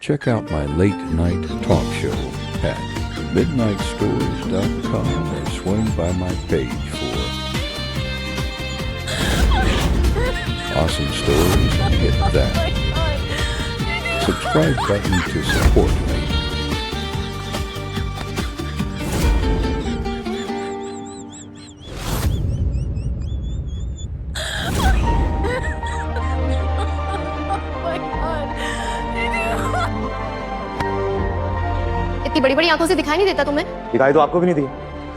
Check out my late night talk show at midnightstories.com or swing by my page for awesome stories and hit that subscribe button to support me. इतनी बड़ी बड़ी आंखों से दिखाई नहीं देता तुम्हें? दिखाई तो आपको भी नहीं दी,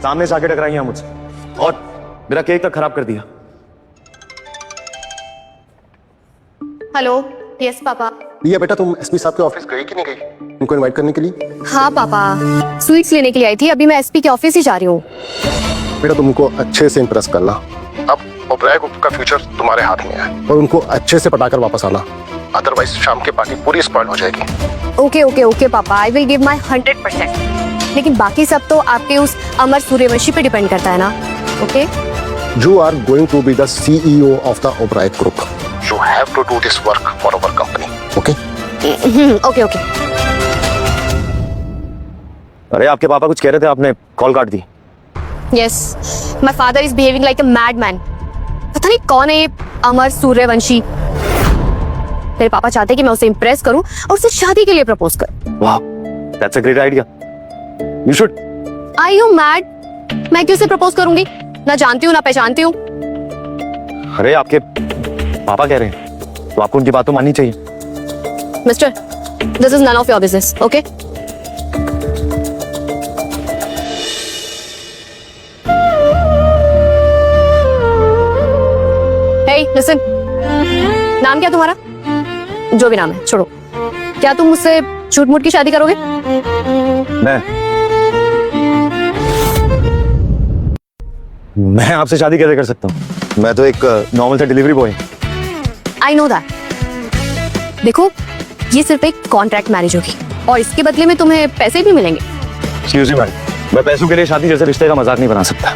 सामने से आके टकराई हैं मुझसे और मेरा केक तक खराब कर दिया। Hello, yes papa. रिया बेटा, तुम एसपी साहब के ऑफिस गई कि नहीं गई उनको इनवाइट करने के लिए? हाँ पापा, स्वीट्स लेने के लिए आई थी। अभी मैं एसपी के ऑफिस ही जा रही हूँ। बेटा तुमको अच्छे से इम्प्रेस करना। अब ओबराय ग्रुप का फ्यूचर तुम्हारे हाथ में है और उनको अच्छे से पटाकर वापस आना, अदरवाइज शाम की पार्टी पूरी स्पॉइल हो जाएगी। ओके ओके ओके पापा, आई विल गिव माय 100%। लेकिन बाकी सब तो आपके उस अमर सूर्यवंशी पे डिपेंड करता है ना? Okay? You are going to be the CEO of the Oberoi Group. You have to do this work for our company. Okay? Okay okay. अरे आपके पापा कुछ कह रहे थे, आपने कॉल काट दी। Yes, my father is behaving like a madman. पता नहीं कौन है ये अमर सूर्यवंशी। मेरे पापा चाहते हैं कि मैं उसे इम्प्रेस करूं और उसे शादी के लिए प्रपोज करूं। वाह, that's a great idea. You should. I you mad? मैं क्यों उसे प्रपोज करूंगी? ना जानती हूँ ना पहचानती हूँ। अरे आपके पापा कह रहे हैं तो आपको उनकी बात तो माननी चाहिए। Mister, this is none of your business, okay? Hey listen, नाम क्या तुम्हारा? जो भी नाम है छोड़ो। क्या तुम मुझसे झूठ मूठ की शादी करोगे? मैं आपसे शादी कैसे कर सकता हूँ? मैं तो एक नॉर्मल सा delivery boy. I know that. देखो, ये सिर्फ एक कॉन्ट्रैक्ट मैरिज होगी और इसके बदले में तुम्हें पैसे भी मिलेंगे। एक्सक्यूज मी मैडम, मैं पैसों के लिए शादी जैसे रिश्ते का मजाक नहीं बना सकता।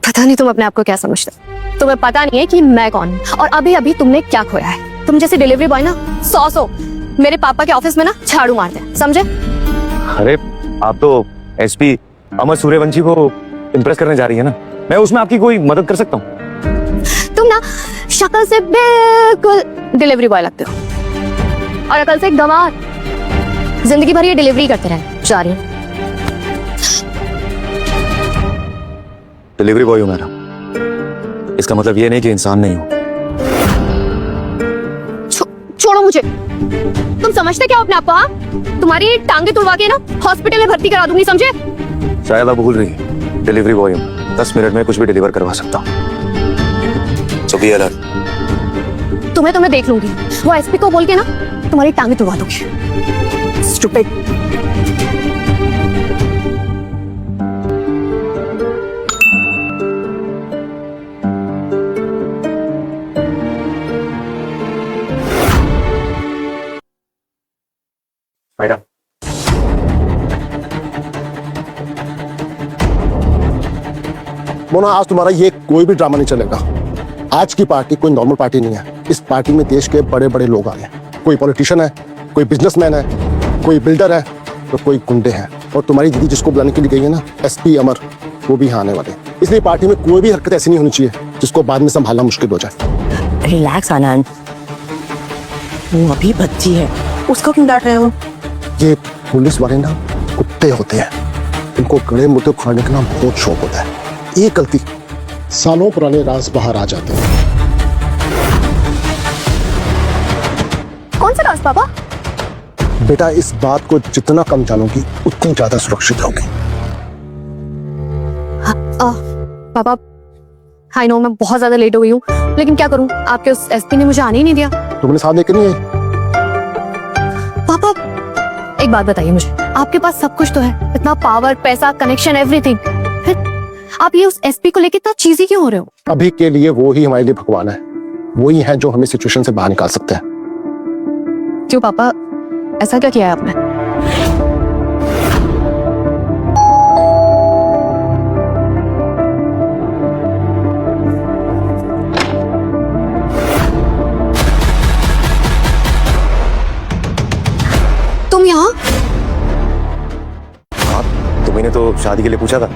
पता नहीं तुम अपने आप को क्या समझते हो। तुम्हें पता नहीं है कि मैं कौन हूँ और अभी अभी तुमने क्या खोया है। तुम जैसे डिलीवरी बॉय ना 100 मेरे पापा के ऑफिस में ना झाड़ू मारते हैं, समझे? अरे आप तो एसपी अमर सूर्यवंशी को इम्प्रेस करने जा रही है ना, मैं उसमें आपकी कोई मदद कर सकता हूँ? तुम ना शक्ल से बिल्कुल डिलीवरी बॉय लगते हो और अकल से एक गंवार। जिंदगी भर ये डिलीवरी करते रहे जा रही हूँ। डिलीवरी बॉय हूँ मैं, इसका मतलब ये नहीं कि इंसान नहीं हूँ। छोड़ो मुझे। तुम समझते क्या हो अपने आप को? हाँ, तुम्हारी टांगे तुड़वा के ना हॉस्पिटल में भर्ती करा दूंगी, समझे? शायद आप भूल रही है, डिलीवरी बॉय हूँ, 10 मिनट में कुछ भी डिलीवर करवा सकता हूँ। So be alert. तुम्हें तो मैं देख लूंगी। वो एसपी को बोल के ना तुम्हारी टांगे तुड़वा दूंगी। Stupid. मैडम, मोना, आज तुम्हारा ये कोई भी ड्रामा नहीं चलेगा। आज की पार्टी कोई नॉर्मल पार्टी नहीं है। इस पार्टी में देश के बड़े बड़े लोग आ गए। कोई पॉलिटिशियन है, कोई बिजनेसमैन है, कोई बिल्डर है, तो कोई गुंडे हैं। और तुम्हारी दीदी जिसको बुलाने के लिए गई है ना, एसपी अमर, वो भी यहाँ आने वाले। इसलिए पार्टी में कोई भी हरकत ऐसी नहीं होनी चाहिए जिसको बाद में संभालना मुश्किल हो जाए। रिलैक्स आनंद, वो अभी बच्ची है, उसको क्यों डांट रहे हो? ये पुलिस वाले ना कुत्ते होते हैं, इनको गड़े मुद्दे उखाड़ने का ना बहुत शौक होता है। एक गलती, सालों पुराने राज बाहर आ जाते हैं। कौन सा राज पापा? बेटा, इस बात को जितना कम जानोगी उतनी ज्यादा सुरक्षित होगी। पापा, आई नो मैं बहुत ज्यादा लेट हो गई हूँ, लेकिन क्या करूँ, आपके उस एसपी ने मुझे आने ही नहीं दिया। तुमने साथ लेकर नहीं आई? पापा, एक बात बताइए मुझे, आपके पास सब कुछ तो है, इतना पावर, पैसा, कनेक्शन, एवरीथिंग, फिर आप ये उस एसपी को लेके इतना चीजी क्यों हो रहे हो? अभी के लिए वो ही हमारे लिए भगवान है। वही है जो हमें सिचुएशन से बाहर निकाल सकते हैं। क्यों पापा, ऐसा क्या किया है आपने? यहाँ? हाँ, तुम्ही ने तो शादी के लिए पूछा था।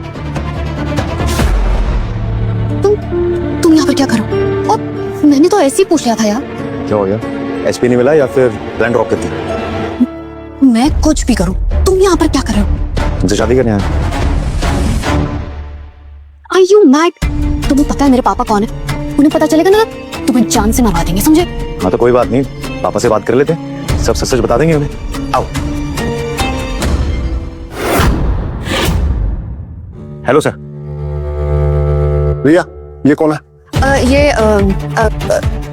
तुम यहाँ पर क्या करो? और मैंने तो ऐसे ही पूछ लिया था यार। क्या हो गया? एसपी नहीं मिला या फिर प्लान ड्रॉप कर दी? मैं कुछ भी करूं, तुम यहाँ पर क्या कर रहे हो? तुमसे शादी करने आया। Are you mad? तुम्हें पता है मेरे पापा कौन है? उन्हें पता चलेगा ना तुम्हें जान से मरवा देंगे, समझे? हाँ तो कोई बात नहीं, पापा से बात कर लेते हैं, सब सच सच बता देंगे उन्हें। आओ। Hello sir. रिया, ये कौन है? ये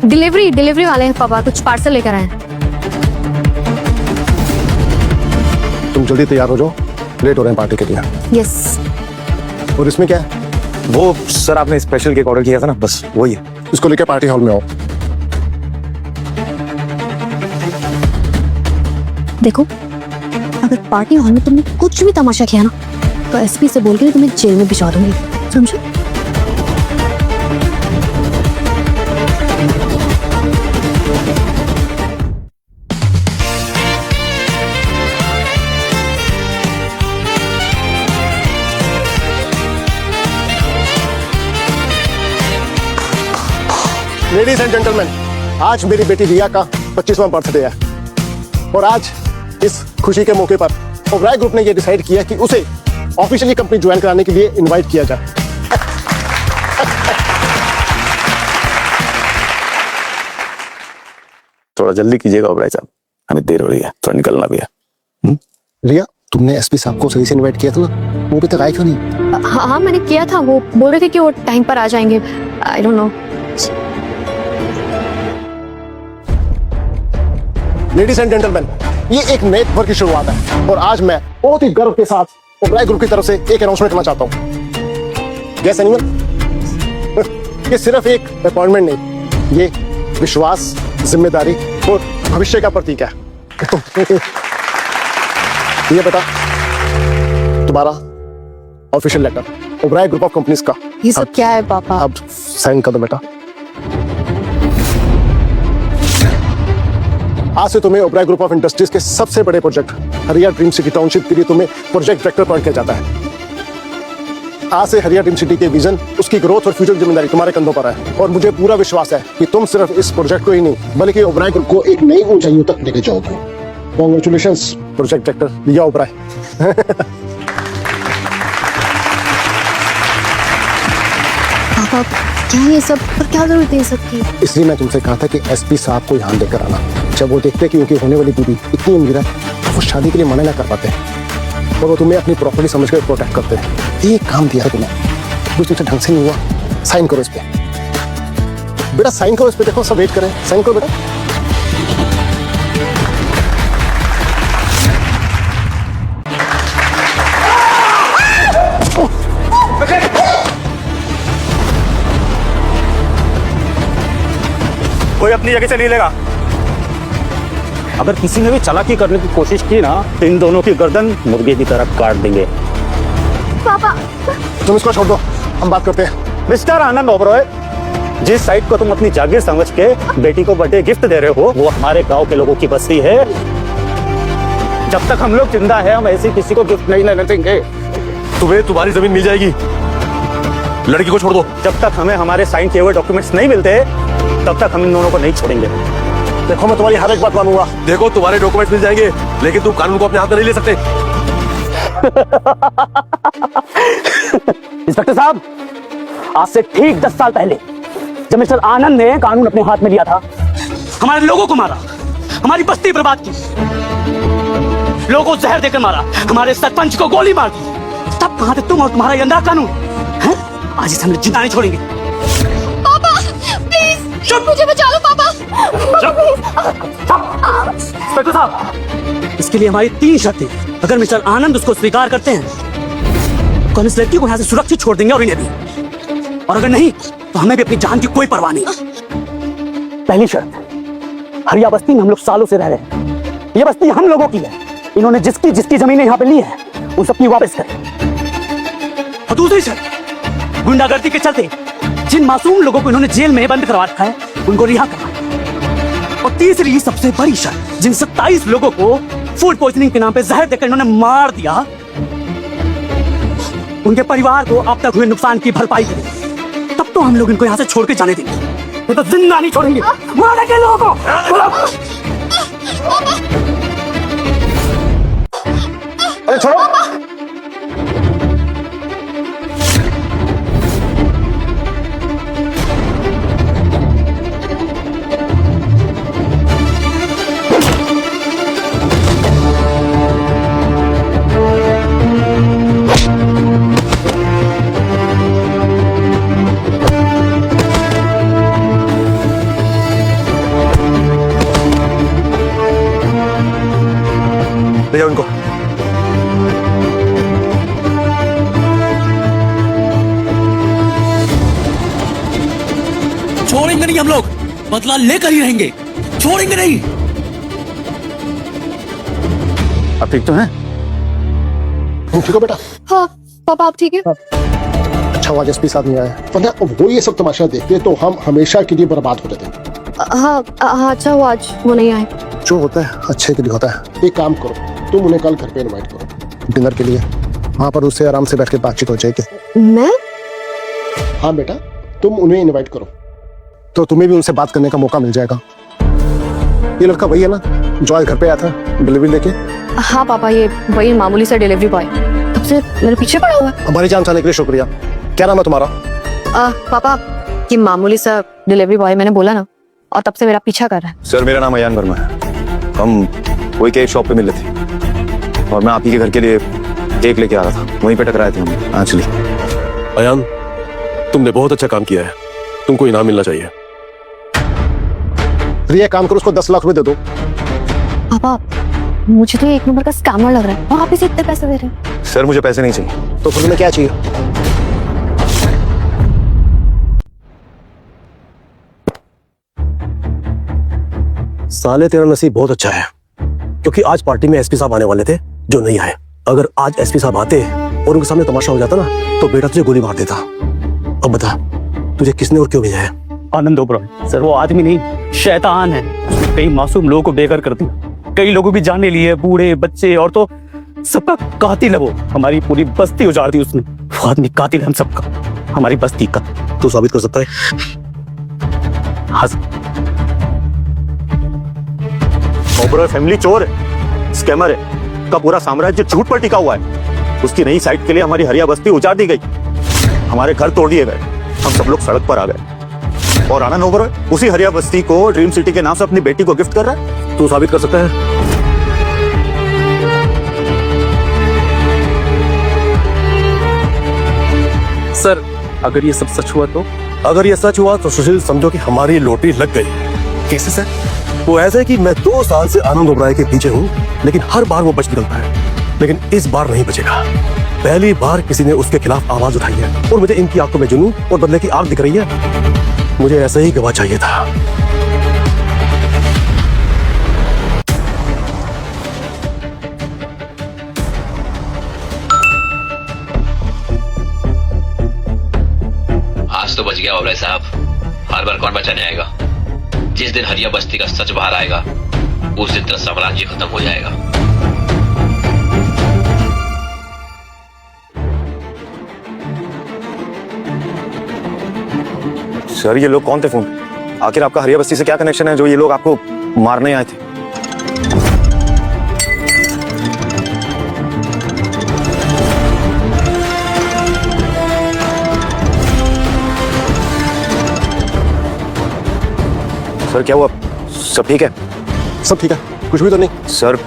डिलीवरी वाले हैं पापा, कुछ पार्सल लेकर आए हैं। तुम जल्दी तैयार हो जाओ, लेट हो रहे हैं पार्टी के लिए। यस। और इसमें क्या है? वो सर आपने स्पेशल केक ऑर्डर किया था ना, बस वही है। इसको लेकर पार्टी हॉल में आओ। देखो, अगर पार्टी हॉल में तुमने कुछ भी तमाशा किया ना, तो एसपी से बोल के तुम्हें जेल में भिजवा दूंगी, समझो? लेडीज एंड जेंटलमैन, आज मेरी बेटी रिया का 25वां बर्थडे है और आज इस खुशी के मौके पर ओबराय ग्रुप ने यह डिसाइड किया कि उसे ऑफिशियली कंपनी ज्वाइन कराने के लिए इनवाइट किया जाए। थोड़ा जल्दी कीजिएगा ओबराय साहब, हमें देर हो रही है, थोड़ा निकलना भी है। रिया, तुमने एसपी साहब को सही से इनवाइट किया था ना? वो भी तक आए क्यों नहीं? हाँ, मैंने किया था। वो बोल रहे थे कि वो टाइम पर आ जाएंगे। I don't know. Ladies and gentleman, ये एक नए दौर की शुरुआत है और आज मैं बहुत ही गर्व के साथ ओबराय ग्रुप की तरफ से एक अनाउंसमेंट करना चाहता हूँ। Guess anyone? ये सिर्फ एक अपॉइंटमेंट नहीं, ये विश्वास, जिम्मेदारी और भविष्य का प्रतीक है। ये बता, तुम्हारा official letter Oberoi group of companies का। ये सब क्या है पापा? अब साइन कर दो बेटा। आज से तुम्हें ओबराय ग्रुप ऑफ इंडस्ट्रीज के सबसे बड़े प्रोजेक्ट हरिया ड्रीम सिटी टाउनशिप के लिए तुम्हें प्रोजेक्ट डायरेक्टर अपॉइंट किया जाता है। आज से हरिया ड्रीम सिटी के विजन, उसकी ग्रोथ और फ्यूचर जिम्मेदारी तुम्हारे कंधों पर है और मुझे पूरा विश्वास है कि तुम सिर्फ इस प्रोजेक्ट को ही नहीं बल्कि ओबराय ग्रुप को एक नई ऊंचाइयों तक लेके जाओगे। कांग्रेचुलेशंस प्रोजेक्ट डायरेक्टर रिया ओबराय। पापा, क्या ये सब? पर क्या जरूरत है ये सब की? इसलिए मैं तुमसे कहा था कि एसपी साहब को यहाँ लेकर आना। जब वो देखते कि उनकी होने वाली बीवी इतनी अमीर है तो वो शादी के लिए मना ना कर पाते और वो तुम्हें अपनी प्रॉपर्टी समझकर प्रोटेक्ट करते हैं। ये काम दिया है तुम्हें, कुछ तुमसे ढंग से नहीं हुआ। साइन करो इस पे बेटा, साइन करो इस पे। देखो सब वेट करें, साइन करो बेटा। कोई अपनी जगह से नहीं लेगा। अगर किसी ने भी चालाकी करने की कोशिश की ना तो इन दोनों की गर्दन मुर्गे की तरह काट देंगे। पापा, तुम इसको छोड़ दो, हम बात करते हैं। मिस्टर आनंद ओबराय, जिस साइट को तुम अपनी जागीर समझ के बेटी को बर्थडे गिफ्ट दे रहे हो वो हमारे गांव के लोगों की बस्ती है। जब तक हम लोग जिंदा है हम ऐसे किसी को गिफ्ट नहीं लेने देंगे। तुम्हें तुम्हारी जमीन मिल जाएगी, लड़की को छोड़ दो। जब तक हमें हमारे साइन किए हुए डॉक्यूमेंट्स नहीं मिलते तब तक हम इन दोनों को नहीं छोड़ेंगे। देखो मैं तुम्हारी हर एक बात मानूंगा। देखो तुम्हारे डॉक्यूमेंट्स मिल जाएंगे लेकिन तुम कानून को अपने हाथ में नहीं ले सकते। इंस्पेक्टर साहब, आज से ठीक 10 साल पहले जब मिस्टर आनंद ने कानून अपने हाथ में लिया था, हमारे लोगों को मारा, हमारी बस्ती बर्बाद की, लोगों को जहर देकर मारा, हमारे सरपंच को गोली मार दी, तब कहां थे तुम और तुम्हारा ये अंधा कानून? हैं? आज इसे हम जिंदा नहीं छोड़ेंगे। पापा प्लीज मुझे बचा लो पापा। इंस्पेक्टर साहब, इसके लिए हमारी 3 शर्तें। अगर मिस्टर आनंद उसको स्वीकार करते हैं तो हम इस लड़की को यहाँ से सुरक्षित छोड़ देंगे और इन्हें भी, और अगर नहीं तो हमें भी अपनी जान की कोई परवाह नहीं। पहली शर्त, हरिया बस्ती में हम लोग सालों से रह रहे हैं, ये बस्ती हम लोगों की है, इन्होंने जिसकी जिसकी जमीनें यहाँ पे ली है उन सबकी वापस करें। और दूसरी शर्त, गुंडागर्दी के चलते जिन मासूम लोगों को इन्होंने जेल में बंद करवा रखा है उनको रिहा करवाएं। और तीसरी सबसे बड़ी शर्त, जिन 27 लोगों को फूड पॉइजनिंग के नाम पे जहर देकर इन्होंने मार दिया, उनके परिवार को अब तक हुए नुकसान की भरपाई करें, तब तो हम लोग इनको यहाँ से छोड़ के जाने देंगे, ये तो जिंदा नहीं छोड़ेंगे, मारेंगे लोगों को। अरे छोड़ो। ले जाओ इनको। छोड़ेंगे नहीं हम लोग, बदला लेकर ही रहेंगे, छोड़ेंगे नहीं। आप ठीक तो हैं? तुम ठीक हो बेटा? हाँ पापा आप ठीक है? अच्छा हुआ एसपी साहब नहीं आए, वरना वो ये सब तमाशा देखते तो हम हमेशा के लिए बर्बाद हो जाते। हाँ अच्छा हुआ आज वो नहीं आए। जो होता है अच्छे के लिए होता है। एक काम करो, तुम उन्हें कल घर पे इनवाइट करो डिनर के लिए, वहां पर उससे आराम से बैठ के बातचीत हो जाएगी। मैं? हाँ बेटा, तुम उन्हें इनवाइट करो तो तुम्हें भी उनसे बात करने का मौका मिल जाएगा। ये लड़का वही है ना जो आज घर पे आया था डिलीवरी लेके? हाँ पापा ये वही मामूली सा डिलीवरी बॉय, तब से मेरे पीछे पड़ा हुआ है। हमारी जान चाहने के लिए शुक्रिया। क्या नाम है तुम्हारा? पापा ये मामूली सा डिलीवरी बॉय मैंने बोला ना, और तब से मेरा पीछा कर रहा है। सर मेरा नाम अयान वर्मा है, हम कोई केक शॉप पे मिले थे और मैं आप ही के घर के लिए केक लेके आ रहा था, वहीं पे टकराए थे हम एक्चुअली। अयान, तुमने बहुत अच्छा काम किया है, तुमको इनाम मिलना चाहिए। प्रिया काम करो, उसको 10 लाख रुपए दे दो। पापा मुझे तो एक नंबर का स्कैमर लग रहा है, और आप इसे इतने पैसे दे रहे हैं। सर मुझे पैसे नहीं चाहिए। तो फिर तुम्हें क्या चाहिए? साले तेरा नसीब बहुत अच्छा है, क्योंकि आज पार्टी में एसपी साहब आने वाले थे जो नहीं आए। अगर आज एसपी साहब आते और उनके सामने तमाशा हो जाता ना, तो बेटा तुझे गोली मार देता। अब बता तुझे किसने और क्यों भेजा है? आनंद ओबरॉय सर वो आदमी नहीं शैतान है, उसने कई मासूम लोगों को बेघर कर दिया, कई लोगों की जाने ली है, बूढ़े बच्चे और तो सबका कातिल है वो। हमारी पूरी बस्ती उजाड़ दी उसने, वो आदमी कातिल है हम सबका, हमारी बस्ती का। तू साबित कर सकता है? हाँ सर। ओबरॉय फैमिली चोर है, स्कैमर है, का पूरा साम्राज्य झूठ पर टिका हुआ है। उसकी नई साइट के लिए हमारी हरिया बस्ती उजाड़ दी गई, हमारे घर तोड़ दिए गए, हम सब लोग सड़क पर आ गए। और आनंद ओबरॉय उसी हरिया बस्ती को ड्रीम सिटी के नाम से अपनी बेटी को गिफ्ट कर रहा है। तू साबित कर सकता है? सर अगर ये सब सच हुआ तो? अगर ये सच हुआ तो सुशील समझो कि हमारी लॉटरी लग गई। कैसे सर? वो ऐसा है कि मैं 2 साल से आनंद ओबराय के पीछे हूँ, लेकिन हर बार वो बच निकलता है, लेकिन इस बार नहीं बचेगा। पहली बार किसी ने उसके खिलाफ आवाज उठाई है और मुझे इनकी आंखों में जुनून और बदले की आग दिख रही है। मुझे ऐसा ही गवाह चाहिए था। आज तो बच गया ओबराय साहब, हर बार कौन बचाने आएगा? जिस दिन हरिया बस्ती का सच बाहर आएगा उस दिन तेरा साम्राज्य खत्म हो जाएगा। सर ये लोग कौन थे फोन? आखिर आपका हरिया बस्ती से क्या कनेक्शन है जो ये लोग आपको मारने आए थे? सर क्या हुआ? सब ठीक है? सब ठीक है, कुछ भी तो नहीं। सर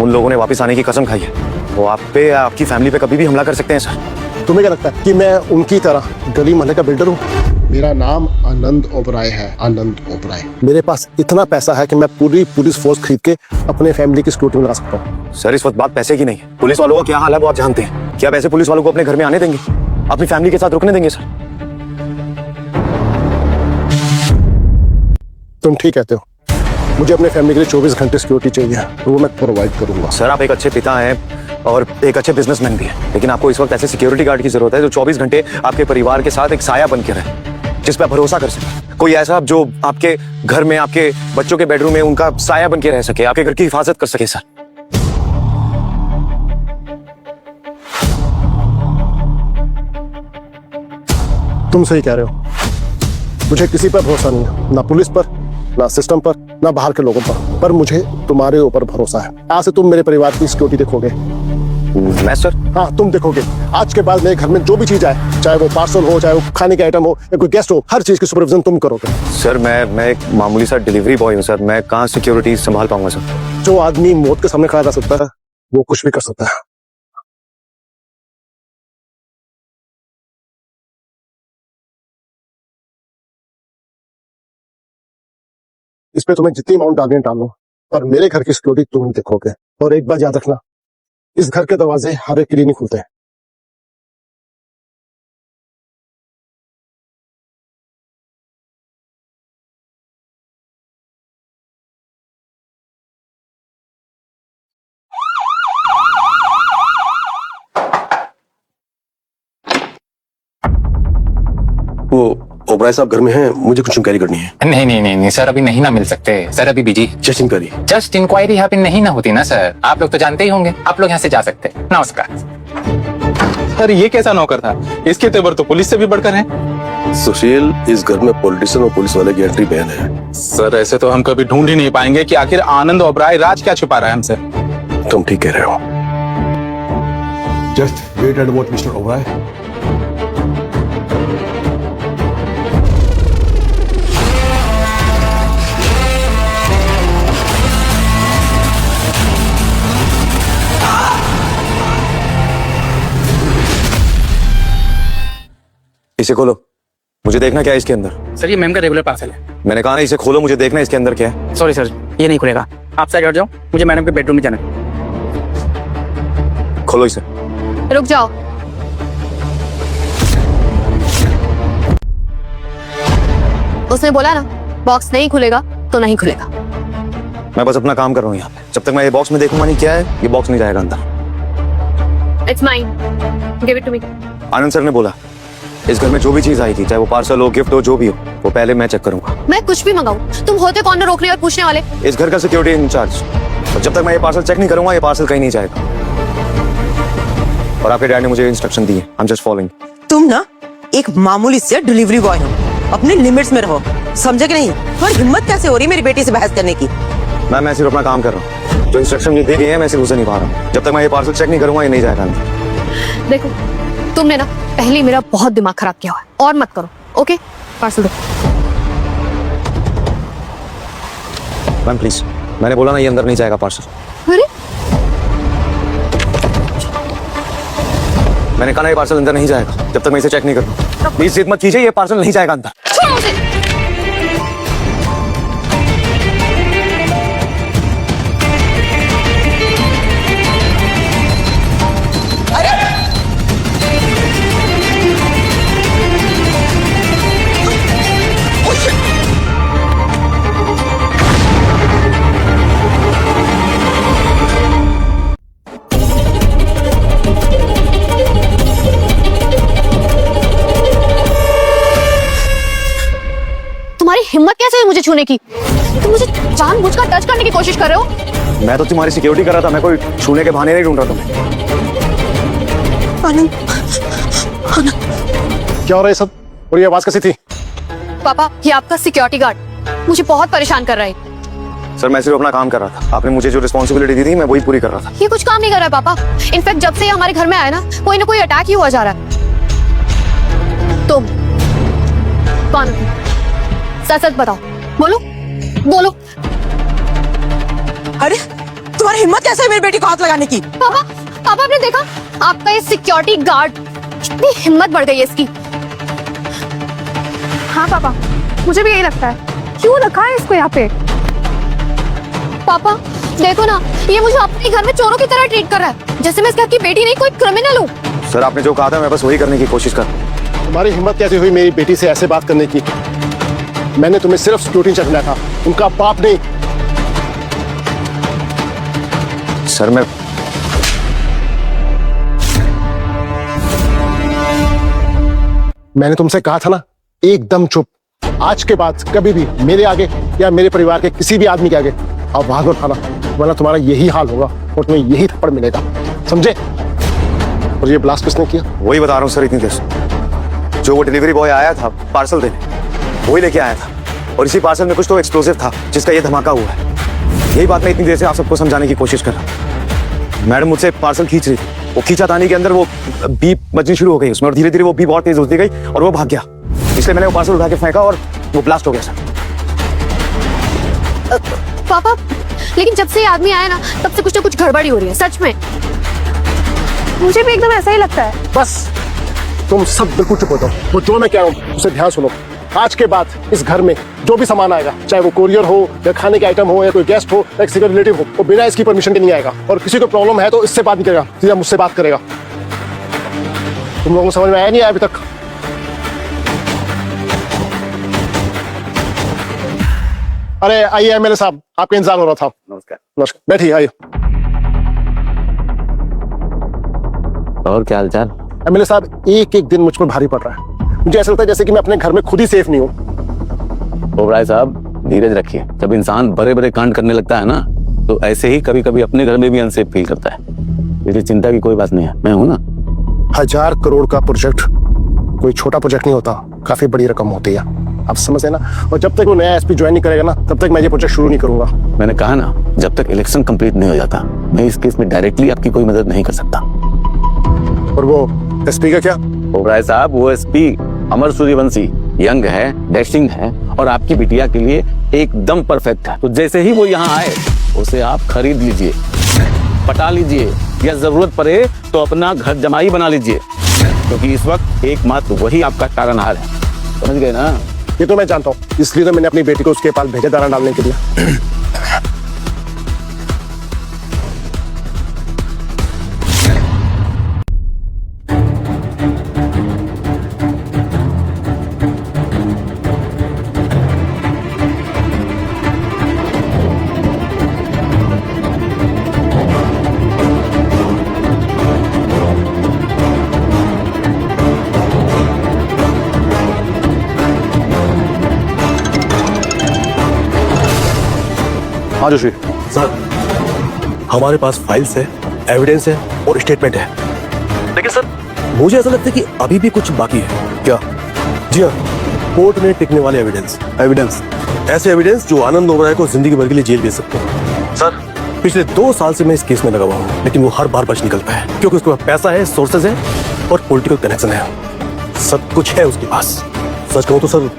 उन लोगों ने वापस आने की कसम खाई है, वो आप पे या आपकी फैमिली पे कभी भी हमला कर सकते हैं सर। तुम्हें क्या लगता है कि मैं उनकी तरह गली मोहल्ले का बिल्डर हूँ? मेरा नाम आनंद ओबराय है, आनंद ओबराय। मेरे पास इतना पैसा है कि मैं पूरी पुलिस फोर्स खरीद के अपने फैमिली की सिक्योरिटी में लगा सकता हूँ। सर इस वक्त बात पैसे की नहीं है, पुलिस वालों का क्या हाल है वो आप जानते हैं। क्या पैसे पुलिस वालों को अपने घर में आने देंगे, अपनी फैमिली के साथ रुकने देंगे? सर तुम ठीक कहते हो, मुझे अपने फैमिली के लिए 24 घंटे सिक्योरिटी चाहिए, तो वो मैं प्रोवाइड करूंगा। सर आप एक अच्छे पिता हैं और एक अच्छे बिजनेसमैन भी हैं, लेकिन आपको इस वक्त ऐसे सिक्योरिटी गार्ड की जरूरत है जो 24 घंटे आपके परिवार के साथ एक साया बन के रहे, जिस पे आप भरोसा कर सके। कोई ऐसा जो आपके घर में, आपके बच्चों के बेडरूम में उनका साया बन के रह सके, आपके घर की हिफाजत कर सके। सर तुम सही कह रहे हो, मुझे किसी पर भरोसा नहीं है, ना पुलिस पर, ना सिस्टम पर, ना बाहर के लोगों पर मुझे तुम्हारे ऊपर भरोसा है। आज से तुम मेरे परिवार की सिक्योरिटी देखोगे। मैं सर? हाँ, तुम देखोगे। आज के बाद मेरे घर में जो भी चीज आए, चाहे वो पार्सल हो, चाहे वो खाने के आइटम हो या कोई गेस्ट हो, हर चीज की सुपरविजन तुम करोगे। सर मैं एक मामूली सा डिलीवरी बॉय हूँ सर, मैं कहाँ सिक्योरिटी संभाल पाऊंगा सर? जो आदमी मौत के सामने खड़ा रह सकता है वो कुछ भी कर सकता है। इस पे तुम्हें जितनी अमाउंट डालनी डालो, पर मेरे घर की सिक्योरिटी तुम देखोगे। और एक बात याद रखना, इस घर के दरवाजे हर एक के लिए नहीं खुलते। वो ओबराय साहब घर में हैं, मुझे कुछ इंक्वायरी करनी है। नहीं नहीं नहीं नहीं सर, अभी नहीं ना मिल सकते सर, अभी busy. Just inquiry? Just inquiry यहाँ पे नहीं ना होती ना सर, आप लोग तो जानते ही होंगे, आप लोग यहाँ से जा सकते। नमस्कार सर। ये कैसा नौकर था, इसके तेवर तो पुलिस से भी बढ़कर हैं। सुशील, इस घर में पॉलिटिशियन और पुलिस वाले की एंट्री बैन है। सर ऐसे तो हम कभी ढूंढ ही नहीं पाएंगे कि आखिर आनंद ओबराय राज क्या छुपा रहा है हमसे। तुम ठीक कह रहे हो। Just wait and watch mister Oberoi. इसे खोलो, मुझे देखना क्या है इसके अंदर। सर ये मैम का रेगुलर पार्सल है। मैंने कहा ना इसे खोलो, मुझे देखना है इसके अंदर क्या है। सॉरी सर, ये नहीं खुलेगा, आप साइड हट जाओ, मुझे मैडम के बेडरूम में जाना है। खोलो इसे। रुक जाओ। उसने बोला ना बॉक्स नहीं खुलेगा तो नहीं खुलेगा। मैं बस अपना काम कर रहा हूँ यहाँ पे। जब तक मैं ये बॉक्स में देखूंगा नहीं क्या है, ये बॉक्स नहीं जाएगा अंदर। It's mine, give it to me. Anand sir ने बोला इस घर में जो भी चीज आई थी, चाहे वो पार्सल हो, गिफ्ट हो, जो भी हो, वो पहले मैं चेक करूंगा। मैं कुछ भी मंगाऊं, तुम होते कौन ना रोकने और पूछने वाले? इस घर का सिक्योरिटी इंचार्ज। और जब तक मैं ये पार्सल चेक नहीं करूंगा, ये पार्सल कहीं नहीं जाएगा। और आपके डैड ने मुझे इंस्ट्रक्शन दी है, आई एम जस्ट फॉलोइंग। तुम ना एक मामूली से डिलीवरी बॉय हो, अपने लिमिट्स में रहो, समझे कि नहीं? और हिम्मत कैसे हो रही मेरी बेटी से बहस करने की? मैं सिर्फ अपना काम कर रहा हूँ, जो इंस्ट्रक्शन मुझे दी गई है मैं सिर्फ उसे निभा रहा हूँ। जब तक मैं ये पार्सल चेक नहीं करूंगा, ये नहीं जाएगा अंदर। देखो, तुमने ना पहले मेरा बहुत दिमाग खराब किया हुआ है, और मत करो। ओके, पार्सल दो। मैम प्लीज, मैंने बोला ना ये अंदर नहीं जाएगा पार्सल। अरे मैंने कहा ना ये पार्सल अंदर नहीं जाएगा जब तक मैं इसे चेक नहीं करूँ। प्लीज जिद मत कीजिए, ये पार्सल नहीं जाएगा अंदर। छोड़ो उसे। तुम्हारी हिम्मत कैसे है मुझे छूने की? तुम मुझे जानबूझकर टच करने की कोशिश कर रहे हो। मैं तो तुम्हारी सिक्योरिटी कर रहा था, मैं कोई छूने के बहाने नहीं ढूंढ रहा तुम्हें। आनंद, क्या हो रहा है सब? और ये आवाज कैसी थी? पापा, ये आपका सिक्योरिटी गार्ड मुझे बहुत परेशान कर रहा है। सर मैं सिर्फ अपना काम कर रहा था, आपने मुझे जो रिस्पॉन्सिबिलिटी दी थी मैं वही पूरी कर रहा था। ये कुछ काम नहीं कर रहा है पापा। इनफैक्ट जब से ये हमारे घर में आया ना कोई अटैक ही हुआ जा रहा है। तुम कौन हो? सच सच बताओ, बोलो बोलो। अरे तुम्हारी हिम्मत कैसे है मेरी बेटी को हाथ लगाने की? पापा, पापा आपने देखा आपका ये सिक्योरिटी गार्ड, कितनी हिम्मत बढ़ गई है इसकी। हाँ पापा, मुझे भी यही लगता है। क्यों रखा है इसको यहाँ पे? पापा देखो ना, ये मुझे अपने घर में चोरों की तरह ट्रीट कर रहा है, जैसे मैं इसके आपकी बेटी नहीं कोई क्रिमिनल हूँ। सर आपने जो कहा था मैं बस वही करने की कोशिश कर रहा हूँ। तुम्हारी हिम्मत कैसे हुई मेरी बेटी से ऐसे बात करने की? मैंने तुम्हें सिर्फ सिक्योरिटी इंचार्ज बनाया था, उनका बाप नहीं। सर मैंने तुमसे कहा था ना, एकदम चुप। आज के बाद कभी भी मेरे आगे या मेरे परिवार के किसी भी आदमी के आगे आवाज उठाना, वरना तुम्हारा यही हाल होगा और तुम्हें यही थप्पड़ मिलेगा, समझे? और ये ब्लास्ट किसने किया? वही बता रहा हूँ सर, इतनी देर से जो वो डिलीवरी बॉय आया था पार्सल देने, वही लेके आया था। और इसी पार्सल में कुछ तो एक्सप्लोसिव था जिसका ये धमाका हुआ है। यही बात मैं इतनी देर से आप सबको समझाने की कोशिश कर रहा हूँ। मैडम मुझसे पार्सल खींच रही थी, वो खींचातानी के अंदर वो बीप बजनी शुरू हो गई उसमें, और धीरे धीरे वो बीप बहुत तेज होती गई और वो भाग गया। इसलिए मैंने वो पार्सल उठा के फेंका और वो ब्लास्ट हो गया सर। पापा, लेकिन जब से ये आदमी आया ना तब से कुछ ना कुछ गड़बड़ी हो रही है, सच में। मुझे भी एकदम ऐसा ही लगता है। बस तुम सब बिल्कुल चुप हो जाओ। वो जो मैं कह रहा हूँ उसे ध्यान सुनो। आज के बाद इस घर में जो भी सामान आएगा, चाहे वो कोरियर हो या खाने के आइटम हो या कोई गेस्ट हो या किसी का रिलेटिव हो, वो बिना इसकी परमिशन के नहीं आएगा। और किसी को प्रॉब्लम है तो इससे बात नहीं करेगा, सीधा मुझसे बात करेगा। तुम लोगों को समझ में आया नहीं आया अभी तक? अरे आइए एमएलए साहब, आपका इंतजार हो रहा था। नमस्कार। नमस्कार, बैठिए, आइए। और क्या हालचाल? एमएलए साहब, एक एक दिन मुझ पर भारी पड़ रहा है। मुझे ऐसा लगता है जैसे कि मैं अपने घर में खुद ही सेफ नहीं हूँ। ओबराय साहब धीरज रखिए। जब इंसान बड़े बड़े कांड करने लगता है ना, तो ऐसे ही कभी कभी अपने घर में भी अनसेफ फील करता है। इसलिए चिंता की कोई बात नहीं है, मैं हूं ना। 1000 करोड़ का प्रोजेक्ट कोई छोटा प्रोजेक्ट नहीं होता, काफी बड़ी रकम होती है, आप समझे ना। और जब तक वो नया एसपी ज्वाइन नहीं करेगा ना, तब तक मैं ये प्रोजेक्ट शुरू नहीं करूंगा। मैंने कहा ना, जब तक इलेक्शन कंप्लीट नहीं हो जाता, मैं इस केस में डायरेक्टली आपकी कोई मदद नहीं कर सकता। और वो एसपी का क्या? ओबराय साहब, वो एसपी अमर सूर्यवंशी यंग है, डैशिंग है और आपकी बिटिया के लिए एकदम परफेक्ट है। तो जैसे ही वो यहाँ आए, उसे आप खरीद लीजिए, पटा लीजिए, या जरूरत पड़े तो अपना घर जमाई बना लीजिए, क्योंकि इस वक्त एकमात्र वही आपका तारनहार है। समझ गए ना? ये तो मैं जानता हूँ, इसलिए तो मैंने अपनी बेटी को उसके पास भेजा दाना डालने के लिए। हाँ जोशी सर, हमारे पास फाइल्स है, एविडेंस है और स्टेटमेंट है, लेकिन सर मुझे ऐसा लगता है कि अभी भी कुछ बाकी है। क्या? जी हाँ, कोर्ट में टिकने वाले एविडेंस। ऐसे एविडेंस जो आनंद ओबराय को जिंदगी भर के लिए जेल भेज सकते हैं। सर, पिछले 2 साल से मैं इस केस में लगा हुआ हूँ, लेकिन वो हर बार बच निकलता है, क्योंकि उसके पास पैसा है, सोर्सेज है और पॉलिटिकल कनेक्शन है। सब कुछ है उसके पास। सच कहूँ तो सर,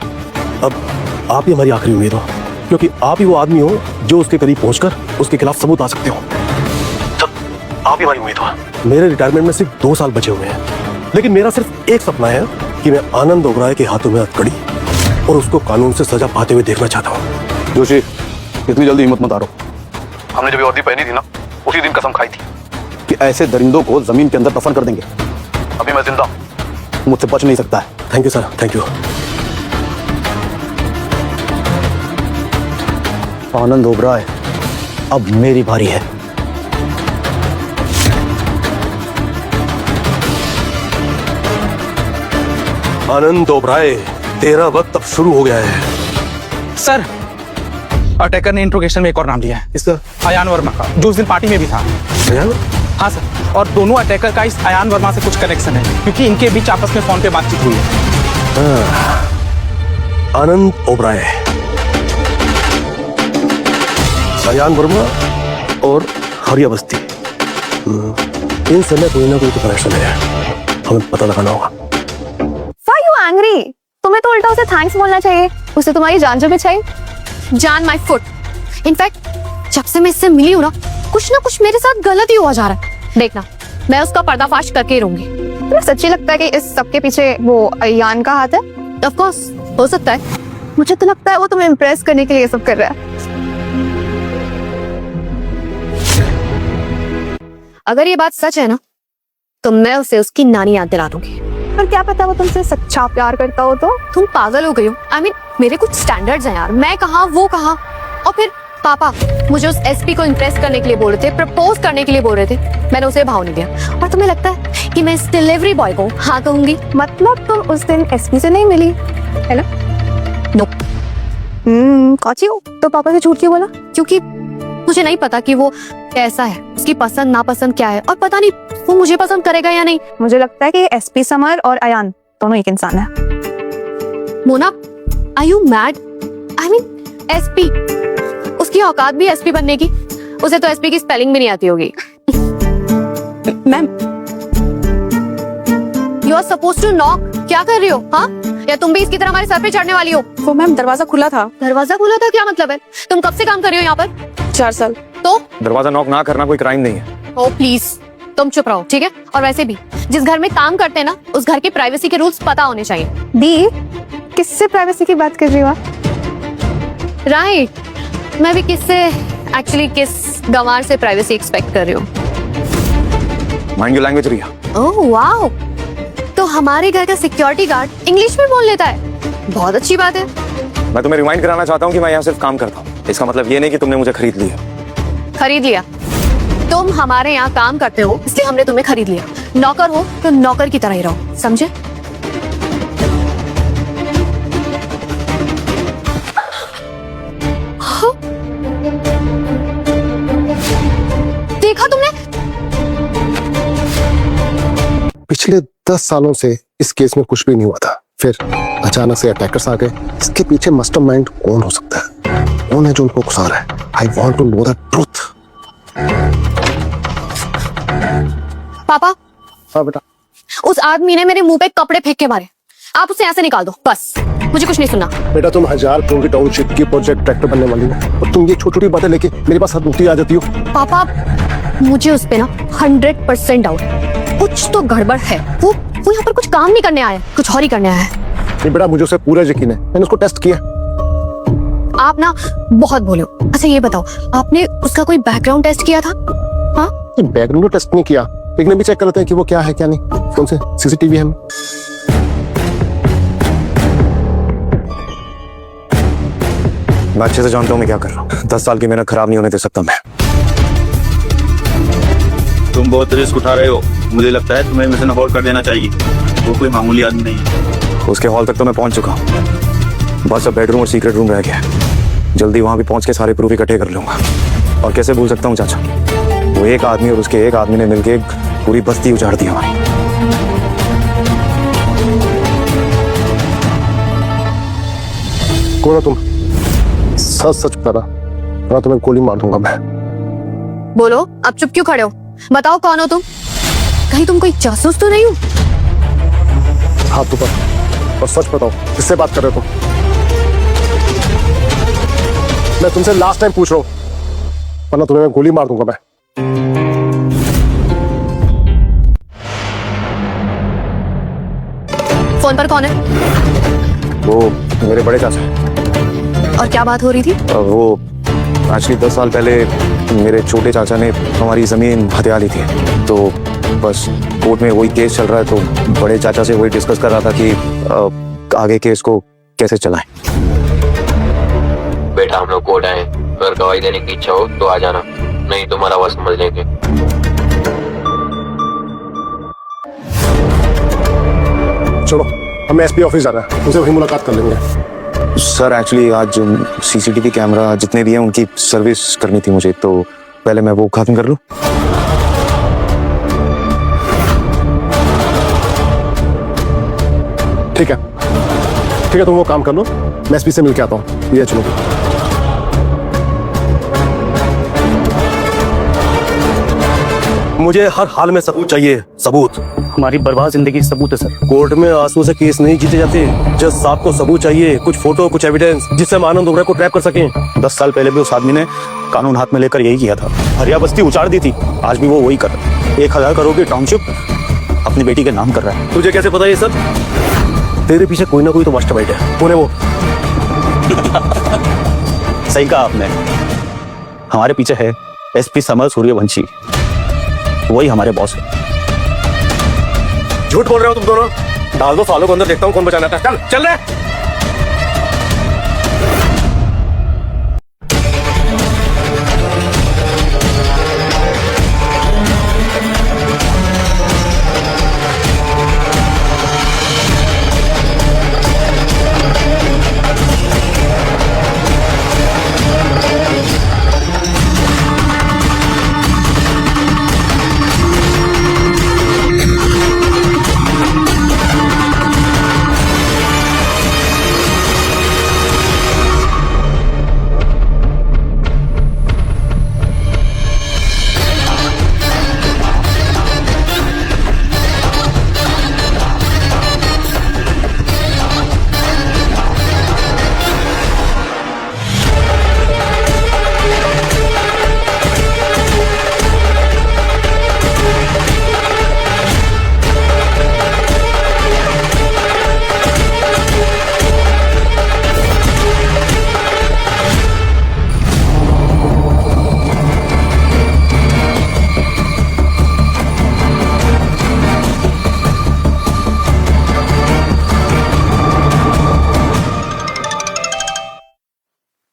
अब आप ही हमारी आखिरी उम्मीद हो, क्योंकि आप ही वो आदमी हो जो उसके करीब पहुंचकर उसके खिलाफ सबूत ला सकते हो। सब आप ही हमारी उम्मीद हो। मेरे रिटायरमेंट में सिर्फ 2 साल बचे हुए हैं, लेकिन मेरा सिर्फ एक सपना है कि मैं आनंद ओबराय के हाथों में हथकड़ी और उसको कानून से सजा पाते हुए देखना चाहता हूँ। जोशी, इतनी जल्दी हिम्मत मत हारो। हमने जब वर्दी पहनी थी ना, उसी दिन कसम खाई थी कि ऐसे दरिंदों को जमीन के अंदर दफन कर देंगे। अभी मैं जिंदा हूं, मुझसे बच नहीं सकता है। Thank you sir, thank you. Anand Oberoi, अब मेरी बारी है। आनंद ओबराय, तेरा वक्त अब शुरू हो गया है। सर, अटैकर ने इंट्रोगेशन में एक और नाम लिया है, इसका अयान वर्मा का, जो उस दिन पार्टी में भी था। हाँ सर, और दोनों अटैकर का इस अयान वर्मा से कुछ कनेक्शन है, क्योंकि इनके बीच आपस में फोन पे बातचीत हुई है। आनंद ओबराय, अयान वर्मा और हरिया बस्ती, इन समय कोई ना कोई तो कनेक्शन है, हमें पता लगाना होगा। Why you angry? तुम्हें तो उल्टा उसे थैंक्स बोलना चाहिए, उसे तुम्हारी जान जो भी चाहिए। जान माई फुट। इनफैक्ट जब से मैं इससे मिली हूँ ना कुछ मेरे साथ गलत ही हुआ जा रहा है। देखना, मैं उसका पर्दाफाश करके ही रहूंगी। तुम्हें सच्ची लगता है कि इस सबके पीछे वो अयान का हाथ है? ऑफ कोर्स, हो सकता है। मुझे तो लगता है वो तुम्हें इम्प्रेस करने के लिए ये सब कर रहा है। अगर ये बात सच है ना, तो मैं उसे उसकी नानी याद दिला दूंगी। पर क्या पता वो तुमसे सच्चा प्यार करता हो तो? तुम पागल हो गई हो। I mean, मेरे कुछ स्टैंडर्ड्स हैं यार, मैं कहाँ वो कहाँ। और फिर पापा मुझे उस एसपी को इम्प्रेस करने के लिए बोल रहे थे, प्रपोज करने के लिए बोल रहे थे, मैंने उसे भाव नहीं दिया। और तुम्हें लगता है कि मैं इस डिलीवरी बॉय को हाँ कहूंगी? मतलब तुम उस दिन एसपी से नहीं मिली है ना? नो। कौची हो तो पापा से झूठ क्यों बोला? क्योंकि मुझे नहीं पता कि वो कैसा है, उसकी पसंद नापसंद क्या है, और पता नहीं वो मुझे पसंद करेगा या नहीं। मुझे लगता है कि एसपी समर और अयान दोनों एक इंसान है। Mona, are you mad? I mean SP, उसकी औकात भी एसपी बनने की। उसे तो एसपी की स्पेलिंग भी नहीं आती होगी। Ma'am, you are suppose to knock. क्या कर रही हो? हाँ, या तुम भी इसकी तरह हमारे सर पे चढ़ने वाली हो? वो मैम दरवाजा खुला था। दरवाजा खुला था क्या मतलब है? तुम कब से काम कर रही हो यहाँ पर? 4 साल। तो दरवाजा नॉक ना करना कोई क्राइम नहीं है। ओ प्लीज, तुम चुप रहो, ठीक है? और वैसे भी जिस घर में काम करते हैं ना, उस घर की प्राइवेसी के रूल्स पता होने चाहिए। दी, किससे प्राइवेसी की बात कर रही हो आप? राइट, मैं भी किससे, एक्चुअली किस गंवार से प्राइवेसी एक्सपेक्ट कर रही हूँ। Mind your language Riya. Oh wow, तो हमारे घर का सिक्योरिटी गार्ड इंग्लिश में बोल लेता है। बहुत अच्छी बात है। मैं तुम्हें रिमाइंड कराना चाहता हूँ कि मैं यहाँ सिर्फ काम करता हूँ। इसका मतलब ये नहीं कि तुमने मुझे खरीद लिया। खरीद लिया? तुम हमारे यहाँ काम करते हो इसलिए हमने तुम्हें खरीद लिया। नौकर हो तो नौकर की तरह ही रहो, समझे? हाँ? देखा तुमने? पिछले 10 सालों से इस केस में कुछ भी नहीं हुआ था, फिर अचानक से अटैकर्स आ गए। इसके पीछे मास्टरमाइंड कौन हो सकता है? कौन है जो उनको उकसा रहा है? I want to know the truth. पापा, हाँ बेटा। उस आदमी ने मेरे मुंह पे कपड़े फेंक के मारे। आप उसे ऐसे निकाल दो, बस। मुझे कुछ नहीं सुनना। बेटा, तुम 1000 करोड़ की टाउनशिप की प्रोजेक्ट डायरेक्टर बनने वाली हो और तुम ये छोटी छोटी बातें लेके मेरे पास हर आ जाती हो। पापा, मुझे उस पे ना 100% डाउट है। कुछ तो गड़बड़ है। वो यहाँ पर कुछ काम नहीं करने आया, कुछ और ही करने आया है। नहीं बेटा, मुझे उसे पूरा यकीन है, मैंने उसको टेस्ट किया। आप ना बहुत बोले हो। अच्छा ये बताओ, आपने उसका कोई बैकग्राउंड टेस्ट किया था? हाँ, बैकग्राउंड टेस्ट नहीं किया, लेकिन अभी चेक करते हैं कि वो क्या है क्या नहीं। कौन से सीसीटीवी है? मैं अच्छे से जानता हूँ मैं क्या कर रहा हूँ। 10 साल की मेहनत खराब नहीं होने दे सकता मैं। तुम बहुत रिस्क उठा रहे हो। मुझे लगता है तुम्हें मिशन अबॉर्ट कर देना चाहिए। वो कोई मामूली आदमी नहीं है। उसके हॉल तक तो मैं पहुंच चुका हूँ, बस अब बेडरूम और सीक्रेट रूम रह गया है। जल्दी वहां भी पहुंच के सारे प्रूफ इकट्ठे कर लूंगा। और कैसे भूल सकता हूँ चाचा, वो एक आदमी और उसके एक आदमी ने मिलकर पूरी बस्ती उजाड़ दी हमारी। कौन हो तुम? सच सच बता, वरना तुम्हें गोली मार दूंगा मैं। बोलो, अब चुप क्यों खड़े हो? बताओ कौन हो तुम? कहीं तुम कोई जासूस तो नहीं हो? हाथ ऊपर और सच बताओ, किससे बात कर रहे हो तुम? मैं तुमसे लास्ट टाइम पूछ रहा हूँ, वरना तुम्हें मैं गोली मार दूंगा मैं। फोन पर कौन है? वो मेरे बड़े चाचा हैं। और क्या बात हो रही थी? वो एक्चुअली 10 साल पहले मेरे छोटे चाचा ने हमारी जमीन हथिया ली थी, तो बस कोर्ट में वही केस चल रहा है, तो बड़े चाचा से वही डिस्कस कर रहा था कि आगे केस को कैसे चलाएं। बेटा, हम लोग कोर्ट आए, अगर गवाही देने की इच्छा हो तो आ जाना, नहीं तुम्हारा आवाज समझ लेंगे। चलो, हम एसपी ऑफिस जा रहे हैं, उनसे वहीं मुलाकात कर लेंगे। सर एक्चुअली आज सीसीटीवी कैमरा जितने भी हैं उनकी सर्विस करनी थी मुझे, तो पहले मैं वो खत्म कर लूं। ठीक है, तुम वो काम कर लो, मैं एसपी से मिलके आता हूँ। ये चलो। मुझे हर हाल में सबूत चाहिए, सबूत। हमारी बर्बाद जिंदगी सबूत है सर। कोर्ट में आंसू से केस नहीं जीते जाते। जज साहब को सबूत चाहिए, कुछ फोटो, कुछ एविडेंस, जिससे हम आनंद उग्रा को ट्रैप कर सकें। 10 साल पहले भी उस आदमी ने कानून हाथ में लेकर यही किया था। हरिया बस्ती उजाड़ दी थी, आज भी वो वही कर रहा है। 1000 करोड़ की टाउनशिप अपनी बेटी के नाम कर रहा है। तुझे कैसे पता ये सब? तेरे पीछे कोई ना कोई तो मास्टरमाइंड है। कौन है वो? सही कहा आपने, हमारे पीछे है एसपी समर सूर्यवंशी, वही हमारे बॉस है। झूठ बोल रहे हो तुम दोनों। डाल दो सालों को अंदर, देखता हूँ कौन बचाना था। चल रहे।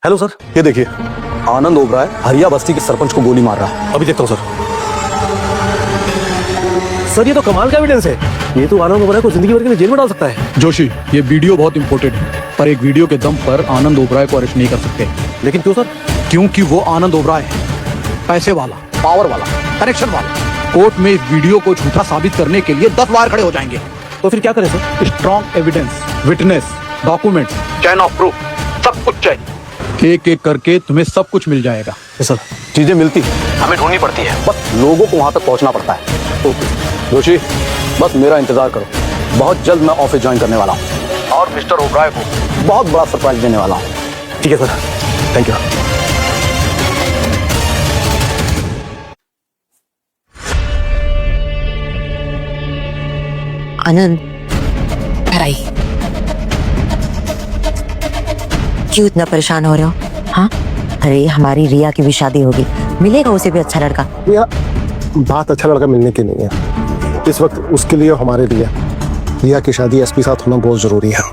हेलो सर, ये देखिए आनंद ओबराय हरिया बस्ती के सरपंच को गोली मार रहा है। अभी देखता हूँ सर, ये तो कमाल का एविडेंस है। ये तो आनंद ओबराय को जिंदगी भर के लिए जेल में डाल सकता है। जोशी, ये वीडियो बहुत इंपॉर्टेंट है, पर एक वीडियो के दम पर आनंद ओबराय को अरेस्ट नहीं कर सकते। लेकिन क्यों सर? क्योंकि वो आनंद ओबराय है, पैसे वाला, पावर वाला, कनेक्शन वाला। कोर्ट में इस वीडियो को झूठा साबित करने के लिए 10 बार खड़े हो जाएंगे। तो फिर क्या करें sir? Strong evidence, witness, documents, chain of proof, सब कुछ चाहिए। एक एक करके तुम्हें सब कुछ मिल जाएगा। सर, चीजें मिलती हमें ढूंढनी पड़ती है, बस लोगों को वहां तक पहुंचना पड़ता है। जोशी, बस मेरा इंतजार करो, बहुत जल्द मैं ऑफिस ज्वाइन करने वाला हूँ और मिस्टर ओबराय को बहुत बड़ा सरप्राइज देने वाला हूँ। ठीक है सर, थैंक यू। आनंद, घर आई। क्यों इतना परेशान हो रहे हो? हाँ, अरे हमारी रिया की भी शादी होगी, मिलेगा उसे भी अच्छा लड़का। रिया, बात अच्छा लड़का मिलने की नहीं है इस वक्त, उसके लिए हमारे लिए रिया की शादी एसपी साथ होना बहुत जरूरी है।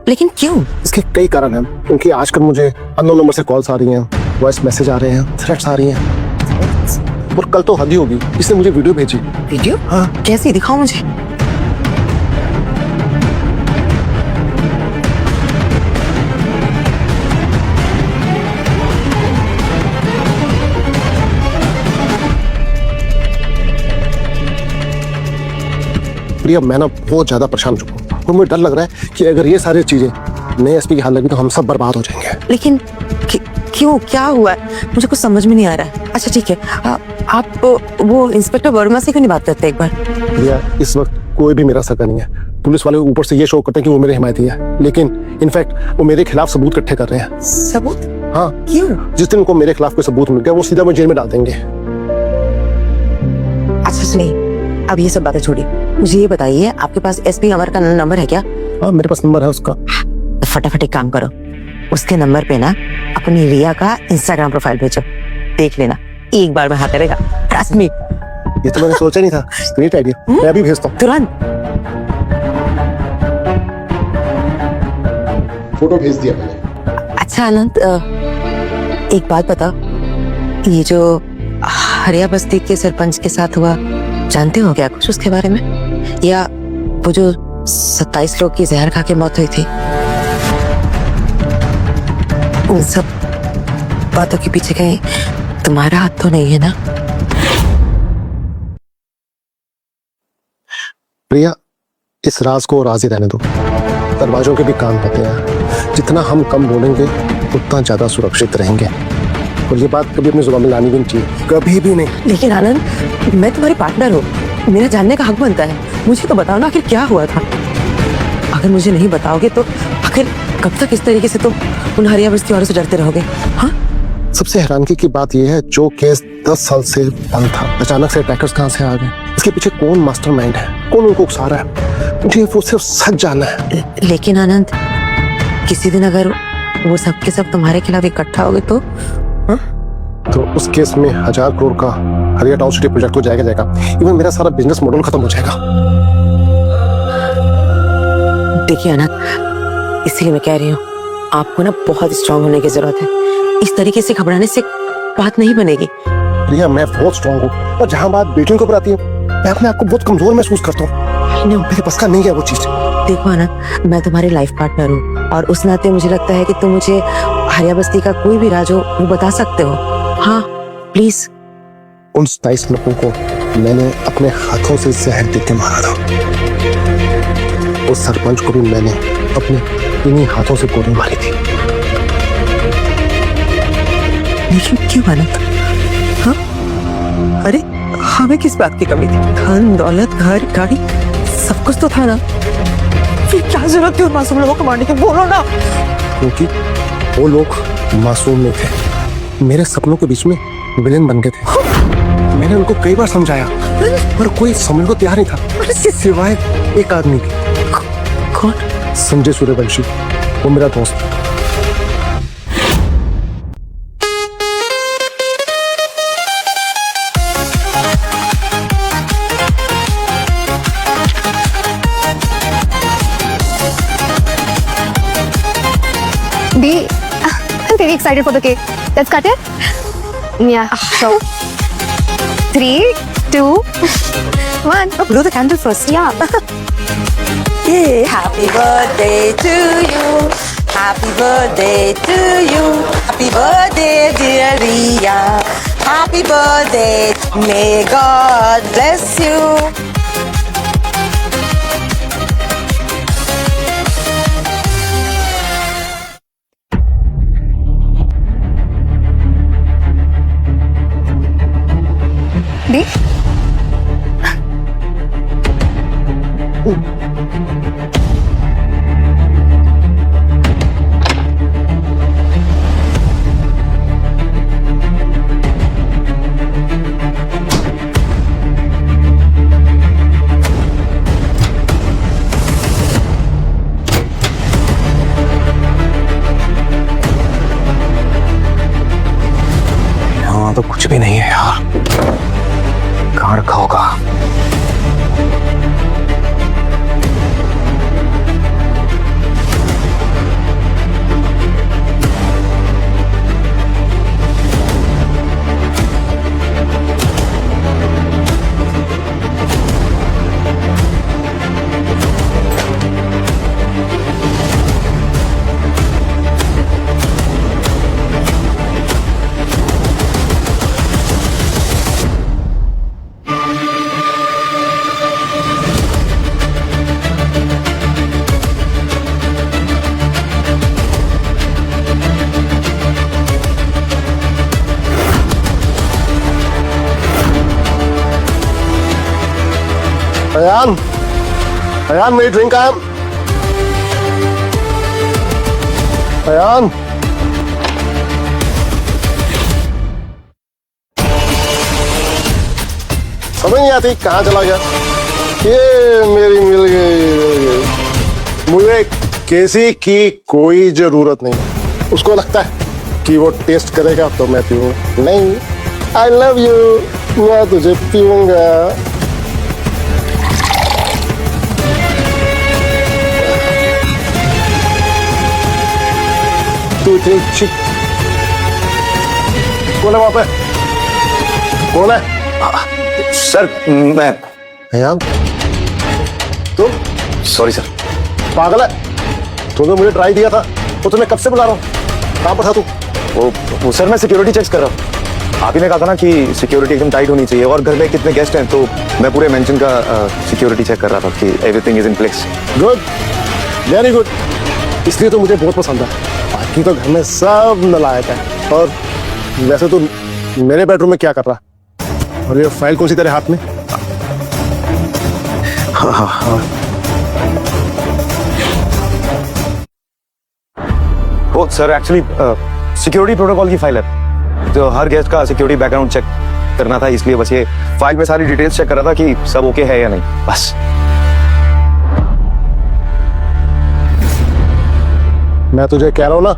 लेकिन क्यों? इसके कई कारण हैं, क्योंकि आजकल मुझे अननोन नंबर से कॉल्स आ रही हैं, वॉइस मैसेज आ रहे हैं, थ्रेट्स आ रही हैं, और कल तो हद ही होगी, इसने मुझे वीडियो भेजी। वीडियो? हाँ। कैसी, दिखाओ मुझे। प्रिया, मैं ना बहुत ज्यादा परेशान हो चुका हूँ और मुझे डर लग रहा है कि अगर ये सारी चीजें नए एसपी के हाथ लगी तो हम सब बर्बाद हो जाएंगे। लेकिन क्यों, क्या हुआ है? मुझे कुछ समझ में नहीं आ रहा है। अच्छा ठीक है, आप वो इंस्पेक्टर वर्मा से क्यों नहीं बात करते एक बार? प्रिया, इस वक्त कोई भी मेरा सगा नहीं है। पुलिस वाले ऊपर से ये शो करते हैं कि वो मेरे हिमायती है, लेकिन इनफैक्ट वो मेरे खिलाफ सबूत इकट्ठे कर रहे हैं। सबूत? हाँ। क्यों? जिस दिन उनको मेरे खिलाफ कोई सबूत मिल गया वो सीधा मुझे जेल में डाल देंगे। अच्छा सुनिए, अब ये सब बातें छोड़िए, मुझे ये बताइए आपके पास एसपी अमर का नंबर है क्या? हाँ, मेरे पास नंबर है उसका। तो फटाफट एक काम करो, उसके नंबर पे ना अपनी रिया का इंस्टाग्राम प्रोफाइल भेजो, देख लेना, एक बार में हाथ रहेगा। Trust me. ये तो मैंने सोचा नहीं था, ग्रेट आइडिया, मैं अभी भेजता हूँ तुरंत। फोटो भेज दिया मैंने। अच्छा आनंद, एक बात बताओ, ये जो हरिया बस्ती के सरपंच के साथ हुआ, जानते हो क्या कुछ उसके बारे में? या वो जो 27 लोग की जहर खा के मौत हुई थी, उन सब बातों के पीछे कहीं तुम्हारा हाथ तो नहीं है ना? प्रिया, इस राज को राज ही रहने दो। दरवाजों के भी कान होते हैं, जितना हम कम बोलेंगे उतना ज्यादा सुरक्षित रहेंगे, और ये बात कभी अपनी जुबान में लानी भी नहीं चाहिए, कभी भी नहीं। लेकिन आनंद, मैं तुम्हारी पार्टनर हूँ, मेरा जानने का हक बनता है। मुझे तो बताओ ना आखिर क्या हुआ था। अगर मुझे नहीं बताओगे तो आखिर कब तक इस तरीके से तुम उन हरिया बस्ती वालों से डरते रहोगे? हाँ, सबसे हैरानगी की बात यह है, जो केस 10 साल से बंद था, अचानक से अटैकर्स कहां से आ गए? इसके पीछे कौन मास्टरमाइंड है, कौन उनको उकसा रहा है? मुझे वो सिर्फ सच जानना है। लेकिन आनंद, किसी दिन अगर वो सब के सब तुम्हारे खिलाफ इकट्ठा हो गए तो? तो उस केस में 1000 करोड़ का हरिया टाउन सिटी प्रोजेक्ट तो जाएगा, इवन मेरा सारा बिजनेस मॉडल खत्म हो जाएगा। देखिए आनंद, इसीलिए मैं कह रही हूँ, आपको ना बहुत स्ट्रांग होने की जरूरत है। इस तरीके से घबराने से बात नहीं बनेगी। प्रिया, मैं बहुत स्ट्रांग हूँ, और जहाँ बात बेटियों के ऊपर आती है, मैं अपने आप को बहुत कमजोर महसूस करता हूँ। मेरे बस का नहीं है वो चीज। देखो आनंद, मैं तुम्हारी लाइफ पार्टनर हूँ, और उस नाते मुझे लगता है कि तुम मुझे हरिया बस्ती का कोई भी राज हो वो बता सकते हो। हाँ प्लीज। उन 27 लोगों को मैंने अपने हाथों से जहर देके मारा था। उस सरपंच को भी मैंने अपने इन्हीं हाथों से गोली मारी थी। लेकिन क्यों आनंद? हाँ? अरे हमें किस बात की कमी थी? धन दौलत, घर, गाड़ी, सब कुछ तो था ना, फिर क्या जरूरत थी उन मासूम लोगों को मारने की? बोलो ना। क्योंकि वो लोग मासूम नहीं थे, मेरे सपनों के बीच में विलेन बन गए थे। मैंने उनको कई बार समझाया, पर कोई समझने को तैयार नहीं था, सिवाय एक आदमी के। कौन? संजय सूर्यवंशी, वो मेरा दोस्त। दी, तेरी excited for the cake. Let's cut it. Yeah. So 3, 2, 1. Oh, blow the candle first. Yeah. Yeah. Happy birthday to you. Happy birthday to you. Happy birthday, dear Ria. Happy birthday. May God bless you. दी यहाँ तो कुछ भी नहीं है यार, कहाँ रखा होगा? अयान, अयान मेरी ड्रिंक आया। अयान, समझ नहीं आती कहाँ चला गया। ये मेरी मिल गई। मुझे किसी की कोई जरूरत नहीं। उसको लगता है कि वो टेस्ट करेगा तो मैं पीऊंगा। नहीं, आई लव यू, मैं तुझे पीऊंगा। कौन है वहां पे? कौन है? सर मैं तुम? Sorry sir. पागल है, तूने मुझे ट्राई दिया था, तो तुम्हें कब से बुला रहा हूँ। कहाँ पर था तू? वो सर मैं सिक्योरिटी चेक कर रहा हूँ। आप ही ने कहा था ना कि सिक्योरिटी एकदम टाइट होनी चाहिए, और घर में कितने गेस्ट हैं, तो मैं पूरे मेंशन का सिक्योरिटी चेक कर रहा था कि everything is in place. Good, very good. इसलिए तो मुझे बहुत पसंद है। बाकी तो घर में सब नलायक है। और वैसे तो मेरे बेडरूम में क्या कर रहा? और ये फाइल कौन सी तेरे हाथ में? हाँ। वो सर एक्चुअली सिक्योरिटी प्रोटोकॉल की फाइल है, तो हर गेस्ट का सिक्योरिटी बैकग्राउंड चेक करना था, इसलिए बस ये फाइल में सारी डिटेल्स चेक कर रहा था कि सब ओके है या नहीं, बस। मैं तुझे कह रहा हूं ना,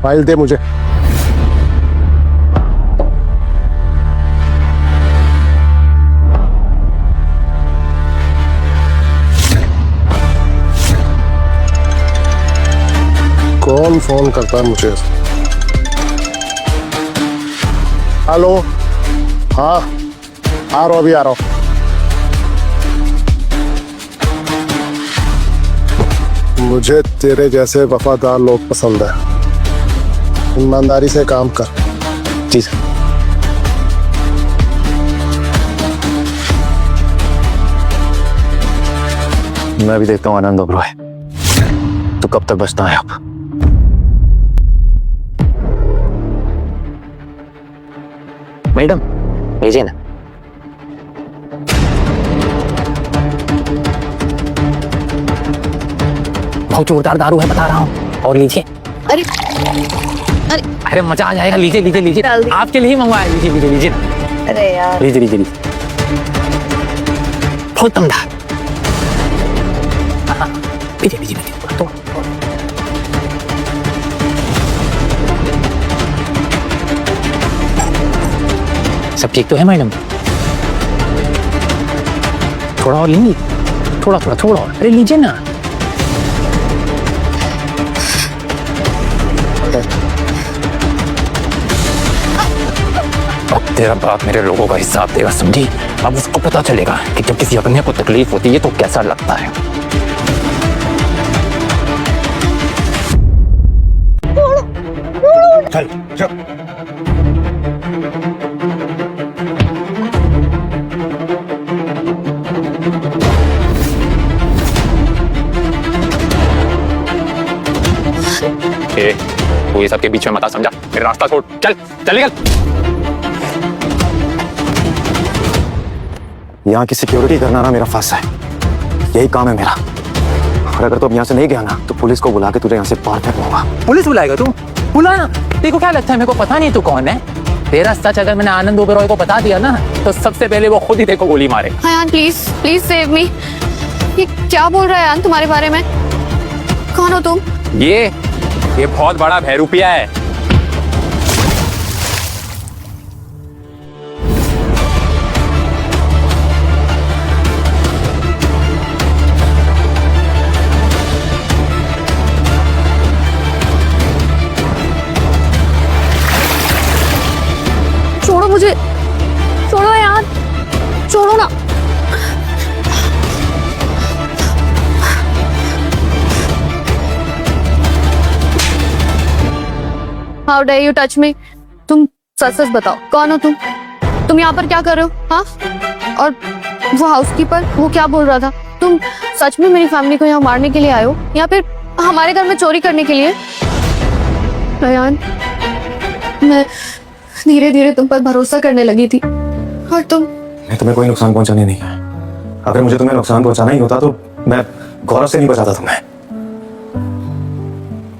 फाइल दे मुझे। कौन फोन करता है मुझे? हेलो, हाँ आ रहा हूं, अभी आ रहा हूं। मुझे तेरे जैसे वफादार लोग पसंद है। ईमानदारी से काम कर। जी सर। मैं भी देखता हूँ आनंद ओबरॉय, तो कब तक बचना है आप? मैडम भेजिए ना। बहुत जोरदार दारू है, बता रहा हूँ, और लीजिए। अरे अरे अरे मजा आ जाएगा, लीजिए लीजिए लीजिए, आपके लिए ही मंगवाया, लीजिए लीजिए लीजिए। अरे यार, लीजिए लीजिए लीजिए, बहुत दमदार। लीजिए लीजिए लीजिए, तो सब ठीक तो है मैडम? थोड़ा और लेंगी? थोड़ा थोड़ा थोड़ा और, अरे लीजिए ना। तेरा बाप मेरे लोगों का हिसाब देगा, समझी? अब उसको पता चलेगा कि जब किसी अपने को तकलीफ होती है तो कैसा लगता है। चल चल। तू ये सबके बीच में मत आ, समझा? मेरा रास्ता छोड़, चल चल निकल। यहाँ की सिक्योरिटी करना ना मेरा फर्ज है, यही काम है मेरा। और अगर तू अब यहाँ से नहीं गया ना तो पुलिस को बुला के तुझे यहाँ से बाहर फेंकूंगा। पुलिस बुलाएगा तू? बुला ना। देखो क्या लगता है मेरे को पता नहीं तू कौन है? तेरा सच अगर मैंने आनंद ओबेरॉय को बता दिया ना तो सबसे पहले वो खुद ही देखो गोली मारे। Ayaan please please save me. ये क्या बोल रहा है अयान तुम्हारे बारे में? कौन हो तुम? ये बहुत बड़ा भैरूपिया है। छोड़ो मुझे, छोड़ो यार, छोड़ो ना। How dare you touch me? तुम सच सच बताओ कौन हो तुम? तुम यहाँ पर क्या कर रहे हो? हाँ? और वो हाउसकीपर वो क्या बोल रहा था? तुम सच में मेरी फैमिली को यहाँ मारने के लिए आए हो या फिर हमारे घर में चोरी करने के लिए? अयान, मैं धीरे धीरे तुम पर भरोसा करने लगी थी और मैं तुम्हें कोई नुकसान पहुंचाने नहीं है। अगर मुझे तुम्हें नुकसान पहुंचाना ही होता तो मैं गौरव से नहीं बचाता तुम्हें।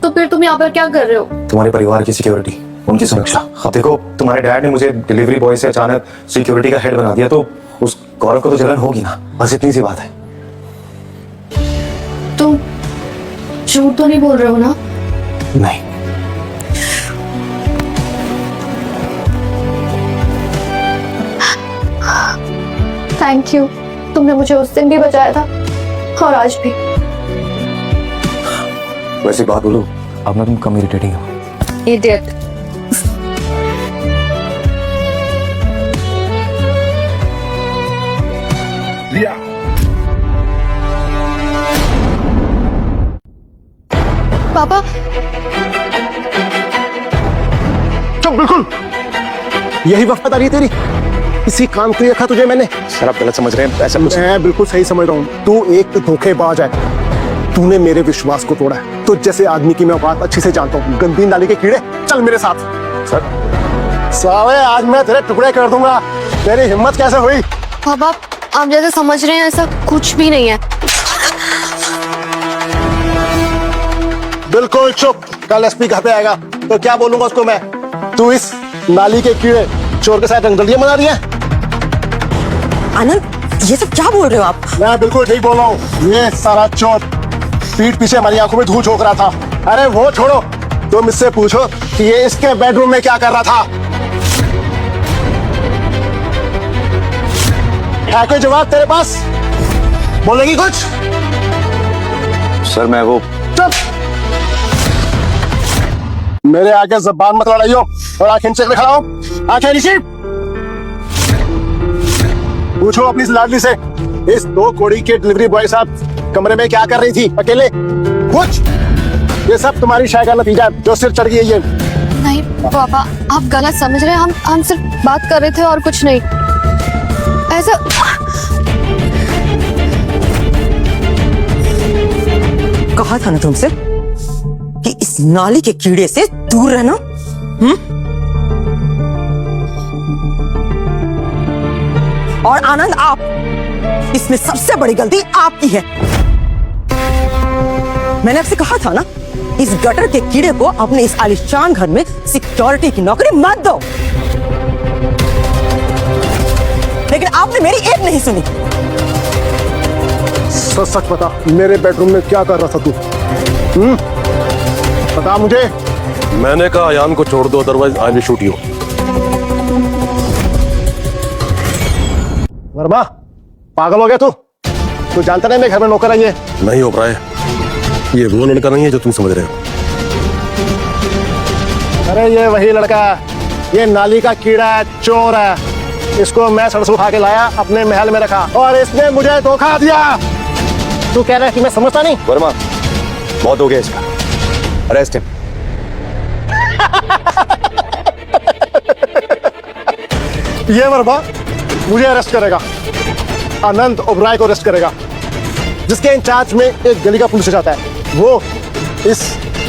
तो फिर तुम यहाँ पर क्या कर रहे हो? तुम्हारे परिवार की सिक्योरिटी, उनकी सुरक्षा। अब देखो तुम्हारे डैड ने मुझे डिलीवरी बॉय से अचानक सिक्योरिटी का हेड बना दिया तो उस गौरव को तो जलन होगी ना, बस इतनी सी बात है। तुम झूठ तो नहीं बोल रहे हो ना? नहीं। थैंक यू, तुमने मुझे उस दिन भी बचाया था और आज भी। वैसी बात बोलो, अब ना तुम कम इरिटेटिंग हो। Idiot. पापा। चुप, बिल्कुल यही वफादारी है तेरी? इसी काम के लिए रखा तुझे मैंने। सर आप गलत समझ रहे हैं, ऐसा कुछ मैं बिल्कुल सही समझ रहा हूँ। तू एक धोखेबाज है, तूने मेरे विश्वास को तोड़ा है। तो जैसे आदमी की मैं बात अच्छे से जानता हूँ। गंदी नाली के कीड़े, चल मेरे साथ। सर साले आज मैं तेरे टुकड़े कर दूंगा। तेरी हिम्मत कैसे हुई? पापा आप जैसे समझ रहे हैं ऐसा कुछ भी नहीं है। बिल्कुल चुप। कल एसपी घर पे आएगा तो क्या बोलूंगा उसको मैं? तू इस नाली के कीड़े चोर के साथ रंगदलियां बना रही है। आनंद ये सब क्या बोल रहे हो आप? मैं बिल्कुल ठीक बोल रहा हूँ। ये सारा चोर पीठ पीछे हमारी आंखों में धूल झोंक रहा था। अरे वो छोड़ो, तुम इससे पूछो कि ये इसके बेडरूम में क्या कर रहा था। है कोई जवाब तेरे पास? बोलेगी कुछ? सर मैं वो चुप। मेरे आगे जबान मत लड़ाइयो और आंखें नीचे खड़ा हो। आंखें नीचे। पूछो अपनी इस लाडली से, इस 2 कौड़ी के डिलीवरी बॉय साहब कमरे में क्या कर रही थी अकेले? कुछ ये सब तुम्हारी शाय का नतीजा है जो सिर चढ़ गई है ये। नहीं पापा आप गलत समझ रहे हैं। हम सिर्फ बात कर रहे थे और कुछ नहीं। ऐसा कहा था ना तुमसे कि इस नाली के कीड़े से दूर रहना। और आनंद आप, इसमें सबसे बड़ी गलती आपकी है। मैंने आपसे कहा था ना, इस गटर के कीड़े को अपने इस आलीशान घर में सिक्योरिटी की नौकरी मत दो। लेकिन आपने मेरी एक नहीं सुनी। सच सच बता, मेरे बेडरूम में क्या कर रहा था तू? बता मुझे। मैंने कहा अयान को छोड़ दो, otherwise I will shoot you. Verma पागल हो गया तू? तू जानता नहीं मैं घर में नौकर आई है? नहीं ओबराय, ये वो लड़का नहीं है जो तुम समझ रहे हो। अरे ये वही लड़का ये नाली का कीड़ा है, चोर है। इसको मैं सरसों खा के लाया, अपने महल में रखा और इसने मुझे धोखा दिया। तू कह रहा है कि मैं समझता नहीं? वर्मा, बहुत हो गया इसका, अरेस्ट हिम। ये वर्मा मुझे अरेस्ट करेगा, आनंद ओबराय को अरेस्ट करेगा, जिसके इंचार्ज में एक गली का पुलिस जाता है। वो इस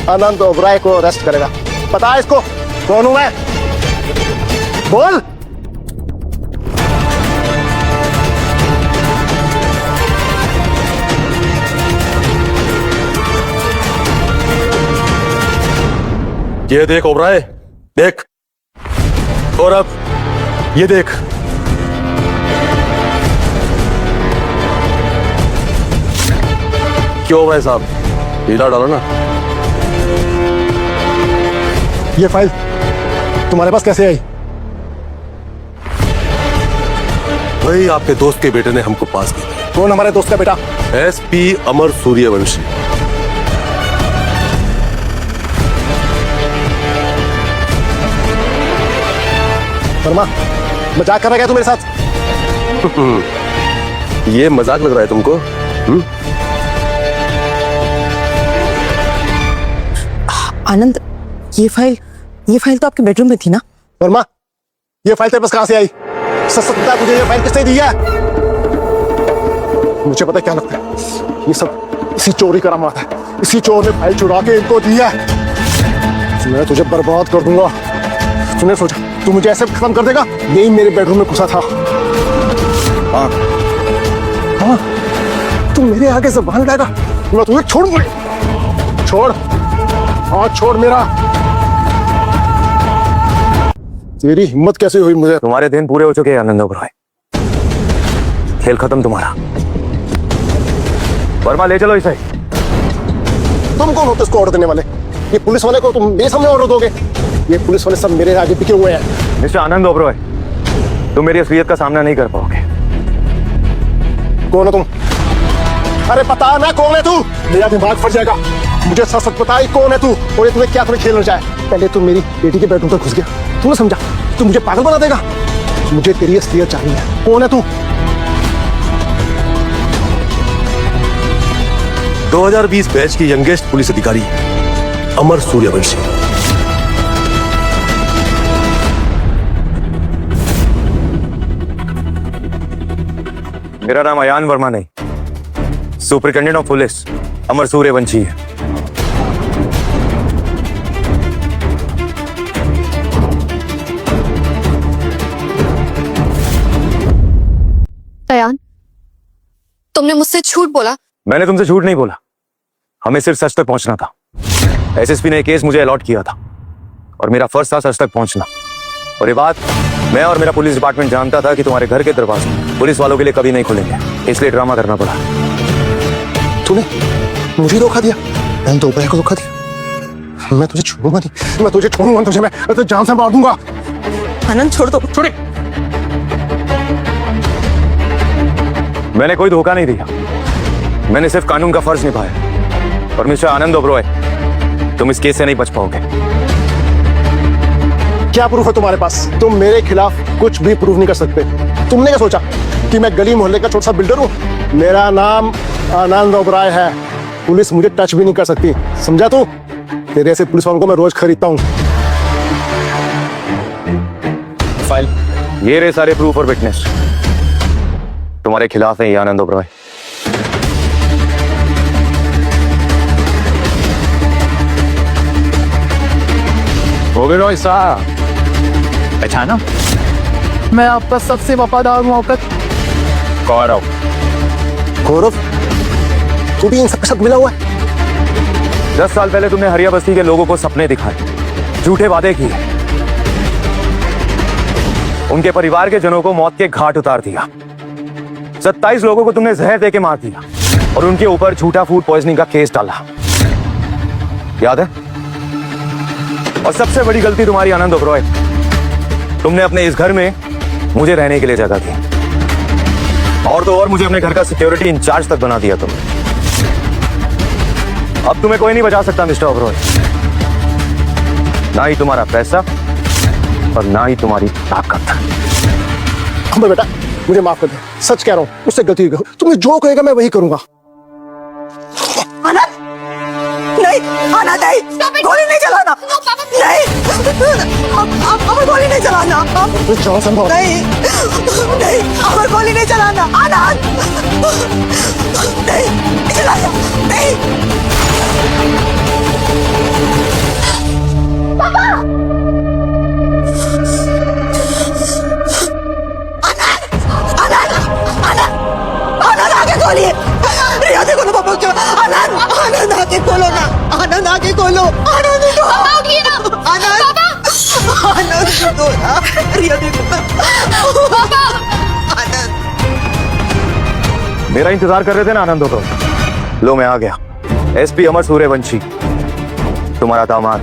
आनंद ओबराय को अरेस्ट करेगा। पता है इसको कौन हूं मैं? बोल। ये देख ओबराय, देख। और अब ये देख। क्यों भाई साहब, ढीला डालो ना। ये फाइल तुम्हारे पास कैसे आई? भाई आपके दोस्त के बेटे ने हमको पास किया। कौन हमारे दोस्त का बेटा? एसपी अमर सूर्यवंशी। वर्मा, मजाक कर रहा है क्या तू मेरे साथ? ये मजाक लग रहा है तुमको? आनंद, ये फाइल तो आपके बेडरूम में थी ना? वर्मा, ये फाइल तेरे पास कहां से आई? सच सच बता, तुझे ये फाइल किसने दी है? मुझे पता है क्या लगता है, ये सब इसी चोरी का मामला है। इसी चोर ने फाइल चुरा के इनको दी है। मैं तुझे बर्बाद कर दूंगा। तूने सोचा तू मुझे ऐसे खत्म कर देगा? यही मेरे बेडरूम में घुसा था। हाँ हाँ, तू मेरे आगे ज़बान लड़ाएगा, मैं तुझे छोड़ूंगा। छोड़, हाँ छोड़ मेरा। तेरी हिम्मत कैसे हुई मुझे? तुम्हारे दिन पूरे हो चुके हैं आनंद ओबराय, खेल खत्म तुम्हारा। वर्मा ले चलो इसे। तुम कौन होते इसको ऑर्डर देने वाले? ये पुलिस वाले को तुम मेरे सामने ऑर्डर दोगे? ये पुलिस वाले सब मेरे आगे टिके हुए हैं। मिस्टर आनंद ओबराय, तुम मेरी असलियत का सामना नहीं कर पाओगे। कौन हो तुम? अरे पता ना कौन है तू? मेरा दिमाग फट जाएगा। मुझे सच सच पता है कौन है तू और ये तुम्हें क्या तुम्हें खेलना चाहे। पहले तू मेरी बेटी के बेडरूम तक घुस गया, तूने समझा? तू मुझे पागल बना देगा। मुझे तेरी असलियत चाहिए। कौन है तू? 2020 बैच की यंगेस्ट पुलिस अधिकारी अमर सूर्यवंशी। मेरा नाम अयान वर्मा नहीं, सुपरिटेंडेंट ऑफ पुलिस अमर सूर्यवंशी है। अयान, तुमने मुझसे झूठ बोला। मैंने तुमसे झूठ नहीं बोला, हमें सिर्फ सच तक पहुंचना था। एसएसपी ने केस मुझे अलॉट किया था और मेरा फर्ज था सच तक पहुंचना। और ये बात मैं और मेरा पुलिस डिपार्टमेंट जानता था कि तुम्हारे घर के दरवाजे पुलिस वालों के लिए कभी नहीं खुलेंगे, इसलिए ड्रामा करना पड़ा। तूने मुझे धोखा दिया, मैंने तो ओबराय को धोखा दिया। मैं तुझे छोड़ूंगा नहीं, मैं तुझे छोड़ूंगा तुझे, मैं तो जान से मार दूंगा। आनंद छोड़ दो। छोड़े। मैंने कोई धोखा नहीं दिया, मैंने सिर्फ कानून का फर्ज निभाया। और मिस्टर आनंद ओबराय, तुम इस केस से नहीं बच पाओगे। क्या प्रूफ है तुम्हारे पास? तुम मेरे खिलाफ कुछ भी प्रूफ नहीं कर सकते। तुमने क्या सोचा कि मैं गली मोहल्ले का छोटा सा बिल्डर हूँ? मेरा नाम आनंद ओबराय है, पुलिस मुझे टच भी नहीं कर सकती, समझा तू? तेरे ऐसे पुलिस वालों को मैं रोज खरीदता हूँ। फाइल ये रहे सारे प्रूफ और विटनेस तुम्हारे खिलाफ है। ये आनंद ओबराय। ओबराय साहब, पहचाना? मैं आपका सबसे वफादार मौका गौरव। गौरव, तू भी इन सबके साथ मिला हुआ है? 10 साल पहले तुमने हरिया बस्ती के लोगों को सपने दिखाए, झूठे वादे किए, उनके परिवार के जनों को मौत के घाट उतार दिया। 27 लोगों को तुमने जहर देके मार दिया और उनके ऊपर झूठा फूड पॉइजनिंग का केस डाला, याद है? और सबसे बड़ी गलती तुम्हारी आनंद ओबराय, तुमने अपने इस घर में मुझे रहने के लिए जगह दी, और तो और मुझे अपने घर का सिक्योरिटी इंचार्ज तक बना दिया तुमने। अब तुम्हें कोई नहीं बचा सकता मिस्टर ओबराय, ना ही तुम्हारा पैसा, और ना ही तुम्हारी ताकत। अमर बेटा मुझे माफ कर दे, सच कह रहा हूँ, मुझसे गलती हुई। तुमने जो कहेगा मैं वही करूंगा। आनंद नहीं, आनंद नहीं, गोली नहीं चलाना, नहीं, अब गोली नहीं चलाना, जाओ संभव नहीं, नहीं, अब गोली नहीं चलाना, आनंद, नहीं चलाना, नहीं। आनंद आगे खोलिए, रिया देखो ना पापा क्या, आनंद आगे खोलो ना, आनंद आगे खोलो, आनंद उठो, उठिए ना, आनंद उठो ना, रिया देखो ना, आनंद। मेरा इंतजार कर रहे थे ना आनंद तो लो मैं आ गया। एसपी अमर सूर्यवंशी, तुम्हारा दामाद